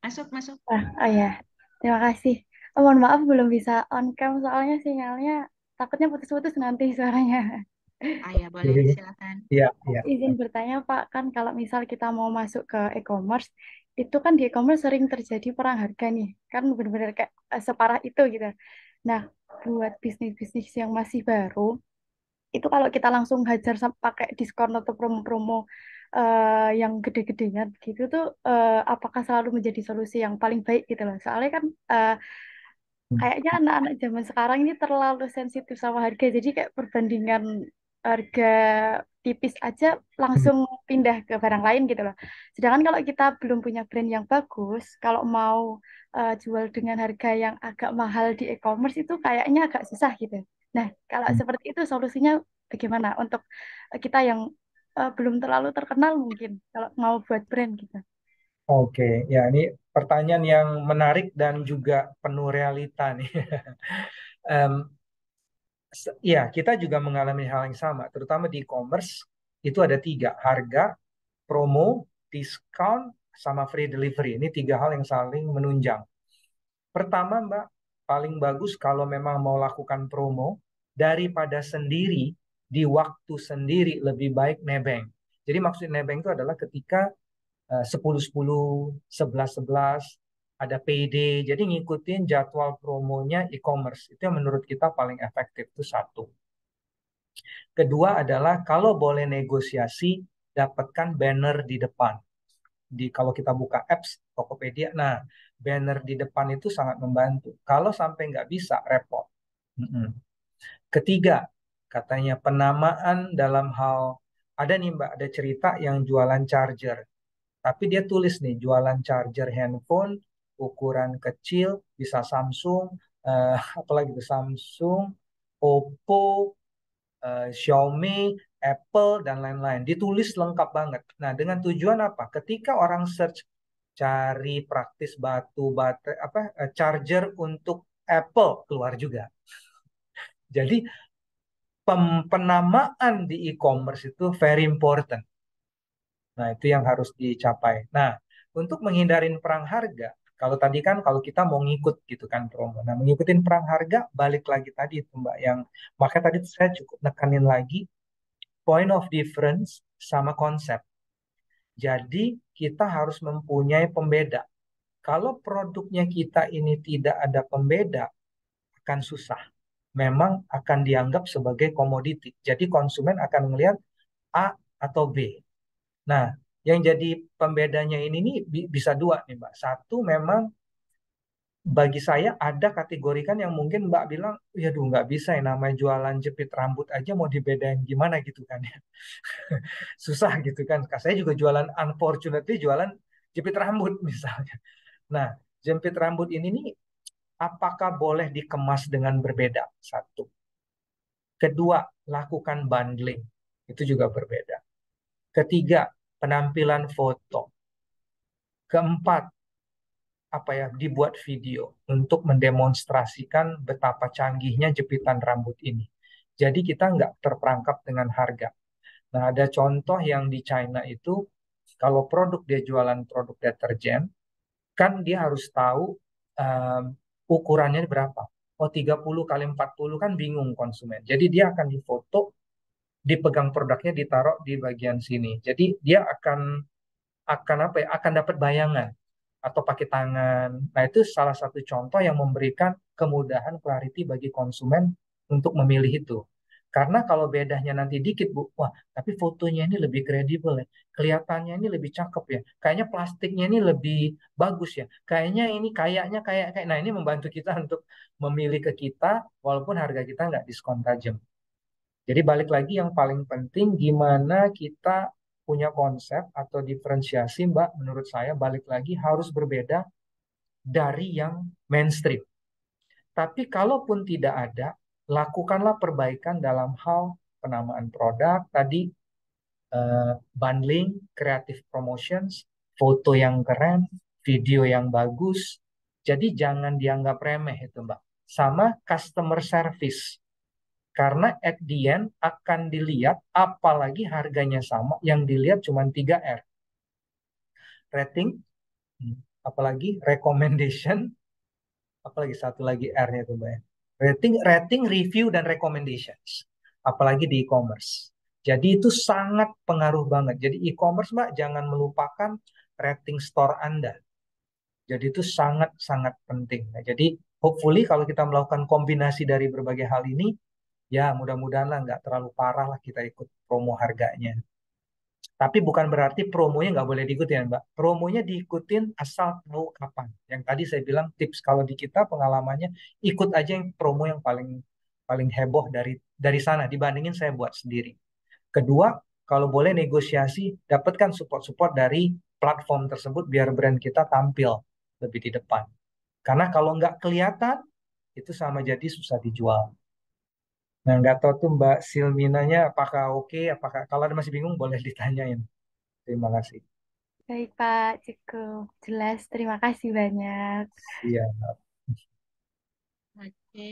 Masuk. Oh ya, terima kasih. Mohon maaf belum bisa on cam soalnya sinyalnya takutnya putus-putus nanti suaranya. Ya, boleh, silakan. Iya. Izin bertanya Pak, kan kalau misal kita mau masuk ke e-commerce, itu kan di e-commerce sering terjadi perang harga nih, kan benar-benar kayak separah itu gitu. Nah, buat bisnis-bisnis yang masih baru, itu kalau kita langsung hajar pakai diskon atau promo-promo yang gede-gedenya gitu tuh, apakah selalu menjadi solusi yang paling baik gitu loh? Soalnya kan kayaknya anak-anak zaman sekarang ini terlalu sensitif sama harga, jadi kayak perbandingan harga tipis aja langsung pindah ke barang lain gitu loh. Sedangkan kalau kita belum punya brand yang bagus, kalau mau jual dengan harga yang agak mahal di e-commerce itu kayaknya agak susah gitu. Nah, kalau seperti itu solusinya bagaimana untuk kita yang belum terlalu terkenal mungkin kalau mau buat brand gitu. Oke, ya ini pertanyaan yang menarik dan juga penuh realita nih. Ya, kita juga mengalami hal yang sama, terutama di e-commerce itu ada 3, harga, promo, diskon, sama free delivery. Ini 3 hal yang saling menunjang. Pertama, Mbak, paling bagus kalau memang mau lakukan promo, daripada sendiri, di waktu sendiri lebih baik nebeng. Jadi maksud nebeng itu adalah ketika 10-10, 11-11, ada payday. Jadi ngikutin jadwal promonya e-commerce. Itu yang menurut kita paling efektif, itu satu. Kedua adalah kalau boleh negosiasi, dapatkan banner di depan. Kalau kita buka apps Tokopedia, nah banner di depan itu sangat membantu. Kalau sampai nggak bisa, repot. Ketiga, katanya penamaan dalam hal, ada nih Mbak, ada cerita yang jualan charger. Tapi dia tulis nih, jualan charger handphone, ukuran kecil, bisa Samsung, apalagi itu Samsung, Oppo, Xiaomi, Apple, dan lain-lain. Ditulis lengkap banget. Nah, dengan tujuan apa? Ketika orang search, cari praktis baterai, charger untuk Apple, keluar juga. Jadi, penamaan di e-commerce itu very important. Nah, itu yang harus dicapai. Nah, untuk menghindarin perang harga, kalau tadi kan kalau kita mau ngikut gitu kan promo. Nah, mengikutin perang harga, balik lagi tadi itu Mbak, yang makanya tadi saya cukup nekanin lagi point of difference sama konsep. Jadi kita harus mempunyai pembeda. Kalau produknya kita ini tidak ada pembeda, akan susah. Memang akan dianggap sebagai komoditi. Jadi konsumen akan melihat A atau B. Nah, yang jadi pembedanya ini nih bisa dua nih Mbak. Satu memang bagi saya ada kategorikan yang mungkin Mbak bilang, ya duh nggak bisa ya namanya jualan jepit rambut aja mau dibedain gimana gitu kan ya. Susah gitu kan. Saya juga jualan unfortunately jualan jepit rambut misalnya. Nah, jepit rambut ini nih apakah boleh dikemas dengan berbeda? Satu. Kedua, lakukan bundling. Itu juga berbeda. Ketiga, penampilan foto. Keempat, dibuat video untuk mendemonstrasikan betapa canggihnya jepitan rambut ini. Jadi kita nggak terperangkap dengan harga. Nah, ada contoh yang di China itu, kalau produk dia jualan produk deterjen, kan dia harus tahu um, ukurannya berapa. Oh, 30 kali 40 kan bingung konsumen. Jadi dia akan difoto, dipegang produknya, ditaruh di bagian sini. Jadi dia akan dapat bayangan atau pakai tangan. Nah, itu salah satu contoh yang memberikan kemudahan clarity bagi konsumen untuk memilih itu. Karena kalau bedanya nanti dikit, Bu, wah, tapi fotonya ini lebih kredibel ya. Kelihatannya ini lebih cakep ya. Kayaknya plastiknya ini lebih bagus ya. Kayaknya ini kayak. Nah, ini membantu kita untuk memilih ke kita walaupun harga kita nggak diskon tajam. Jadi balik lagi yang paling penting gimana kita punya konsep atau diferensiasi Mbak, menurut saya balik lagi harus berbeda dari yang mainstream. Tapi kalaupun tidak ada, lakukanlah perbaikan dalam hal penamaan produk, tadi bundling, creative promotions, foto yang keren, video yang bagus. Jadi jangan dianggap remeh itu Mbak. Sama customer service. Karena at the end akan dilihat, apalagi harganya sama, yang dilihat cuma 3R. Rating, apalagi recommendation, apalagi satu lagi R-nya itu Mbak ya. Rating, review, dan recommendations. Apalagi di e-commerce. Jadi itu sangat pengaruh banget. Jadi e-commerce Mbak, jangan melupakan rating store Anda. Jadi itu sangat-sangat penting. Nah, jadi hopefully kalau kita melakukan kombinasi dari berbagai hal ini, ya mudah-mudahan lah nggak terlalu parah lah kita ikut promo harganya. Tapi bukan berarti promonya nggak boleh diikutin Mbak. Promonya diikutin asal tahu kapan. Yang tadi saya bilang tips kalau di kita pengalamannya ikut aja yang promo yang paling paling heboh dari sana dibandingin saya buat sendiri. Kedua, kalau boleh negosiasi, dapatkan support-support dari platform tersebut biar brand kita tampil lebih di depan. Karena kalau nggak kelihatan, itu sama jadi susah dijual. Nah, nggak tahu tuh Mbak Silminanya apakah oke, apakah kalau ada masih bingung boleh ditanyain. Terima kasih. Baik Pak, cukup jelas. Terima kasih banyak. Iya. Oke,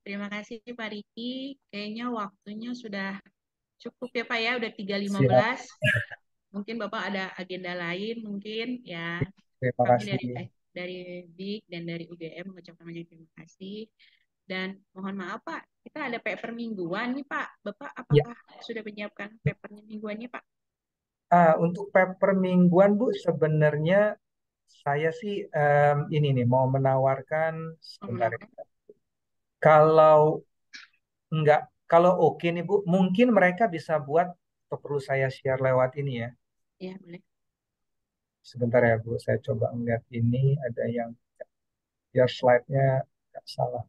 terima kasih Pak Riki. Kayaknya waktunya sudah cukup ya Pak ya, udah 3.15. Mungkin Bapak ada agenda lain mungkin ya. Terima Kami kasih. dari BIK dan dari UGM mengucapkan banyak terima kasih. Dan mohon maaf Pak, kita ada paper mingguan nih Pak. Bapak apakah sudah menyiapkan papernya mingguannya Pak? Untuk paper mingguan Bu, sebenarnya saya sih ini nih mau menawarkan sebentar. Kalau enggak, kalau oke nih Bu, mungkin mereka bisa buat atau perlu saya share lewat ini ya. Iya, boleh. Sebentar ya Bu, saya coba ngeliat ini ada yang biar slide-nya nggak salah.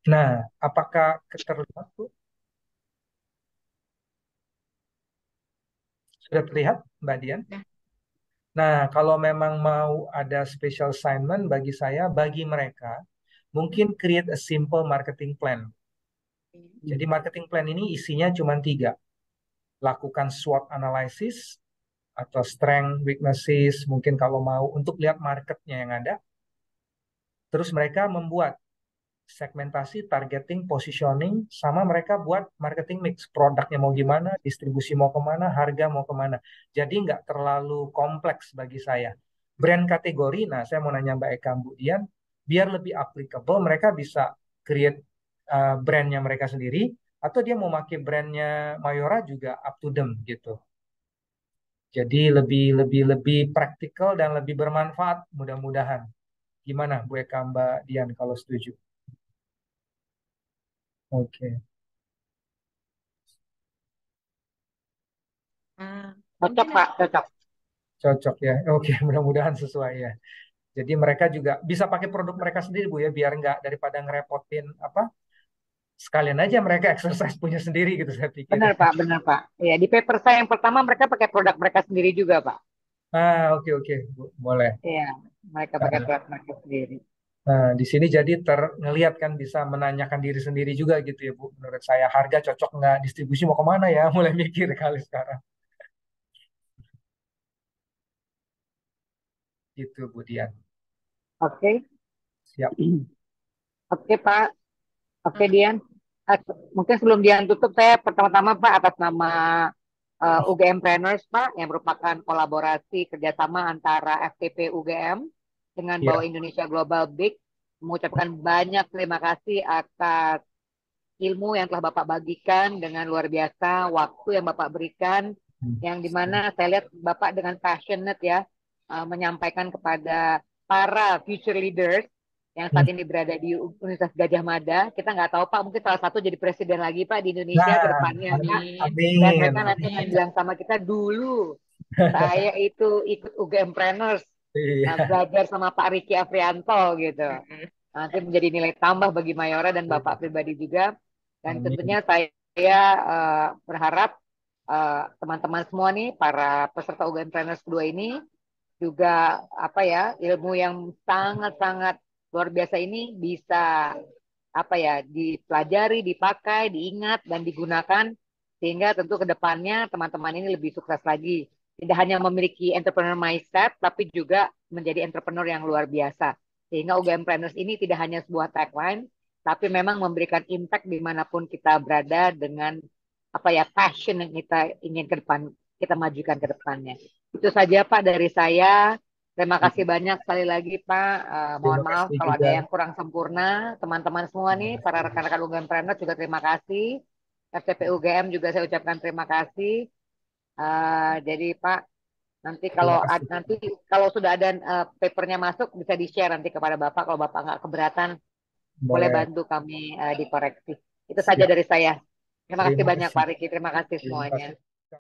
Nah, apakah terlihat Bu? Sudah terlihat Mbak Dian? Nah, kalau memang mau ada special assignment bagi saya, bagi mereka, mungkin create a simple marketing plan. Jadi marketing plan ini isinya cuma 3. Lakukan SWOT analysis, atau strength, weaknesses, mungkin kalau mau untuk lihat marketnya yang ada. Terus mereka membuat segmentasi, targeting, positioning, sama mereka buat marketing mix. Produknya mau gimana, distribusi mau kemana, harga mau kemana. Jadi nggak terlalu kompleks bagi saya. Brand kategori, nah saya mau nanya Mbak Eka, Bu Dian, biar lebih applicable, mereka bisa create brandnya mereka sendiri, atau dia mau pakai brandnya Mayora juga up to them gitu. Jadi lebih praktikal dan lebih bermanfaat mudah-mudahan. Gimana Bu Eka, Mbak Dian kalau setuju? Oke. Cocok Mungkin Pak, cocok. Cocok ya. Oke, mudah-mudahan sesuai ya. Jadi mereka juga bisa pakai produk mereka sendiri Bu ya, biar nggak daripada ngerepotin apa, sekalian aja mereka exercise punya sendiri gitu saya pikir. Benar Pak. Ya, di paper saya yang pertama mereka pakai produk mereka sendiri juga Pak. Oke Bu, boleh. Iya, mereka pakai produk mereka sendiri. Nah, di sini jadi ngelihat kan bisa menanyakan diri sendiri juga gitu ya Bu. Menurut saya harga cocok nggak, distribusi mau kemana ya, mulai mikir kali sekarang. Gitu Bu Dian. Oke. Siap. Oke Pak. Oke Dian. Mungkin sebelum Dian tutup, saya pertama-tama Pak atas nama UGM Planners Pak, yang merupakan kolaborasi kerjasama antara FTP UGM dengan Iya. Bawa Indonesia Global Big, mengucapkan banyak terima kasih atas ilmu yang telah Bapak bagikan dengan luar biasa, waktu yang Bapak berikan, yang dimana saya lihat Bapak dengan passionate ya, menyampaikan kepada para future leaders yang saat ini berada di Universitas Gajah Mada. Kita nggak tahu Pak, mungkin salah satu jadi presiden lagi Pak di Indonesia ke depannya Pak. Dan mereka nanti akan bilang sama kita, dulu saya itu ikut UGM Planners, belajar sama Pak Riki Afrianto gitu. Nanti menjadi nilai tambah bagi Mayora dan Bapak pribadi juga. Dan tentunya saya berharap teman-teman semua nih, para peserta UGM Planners kedua ini, juga apa ya, ilmu yang sangat-sangat luar biasa ini bisa apa ya, dipelajari, dipakai, diingat dan digunakan, sehingga tentu ke depannya teman-teman ini lebih sukses lagi. Tidak hanya memiliki entrepreneur mindset, tapi juga menjadi entrepreneur yang luar biasa. Sehingga UGM Planners ini tidak hanya sebuah tagline, tapi memang memberikan impact dimanapun kita berada dengan apa ya, passion yang kita ingin ke depan, kita majukan ke depannya. Itu saja Pak dari saya. Terima kasih banyak sekali lagi Pak. Mohon maaf kalau ada yang kurang sempurna. Teman-teman semua nih, para rekan-rekan UGM Planners juga terima kasih. FTP UGM juga saya ucapkan terima kasih. Jadi Pak, nanti kalau sudah ada papernya masuk, bisa di-share nanti kepada Bapak. Kalau Bapak nggak keberatan, boleh bantu kami dikoreksi. Itu saja dari saya. Terima kasih banyak Pak Riki. Terima kasih semuanya.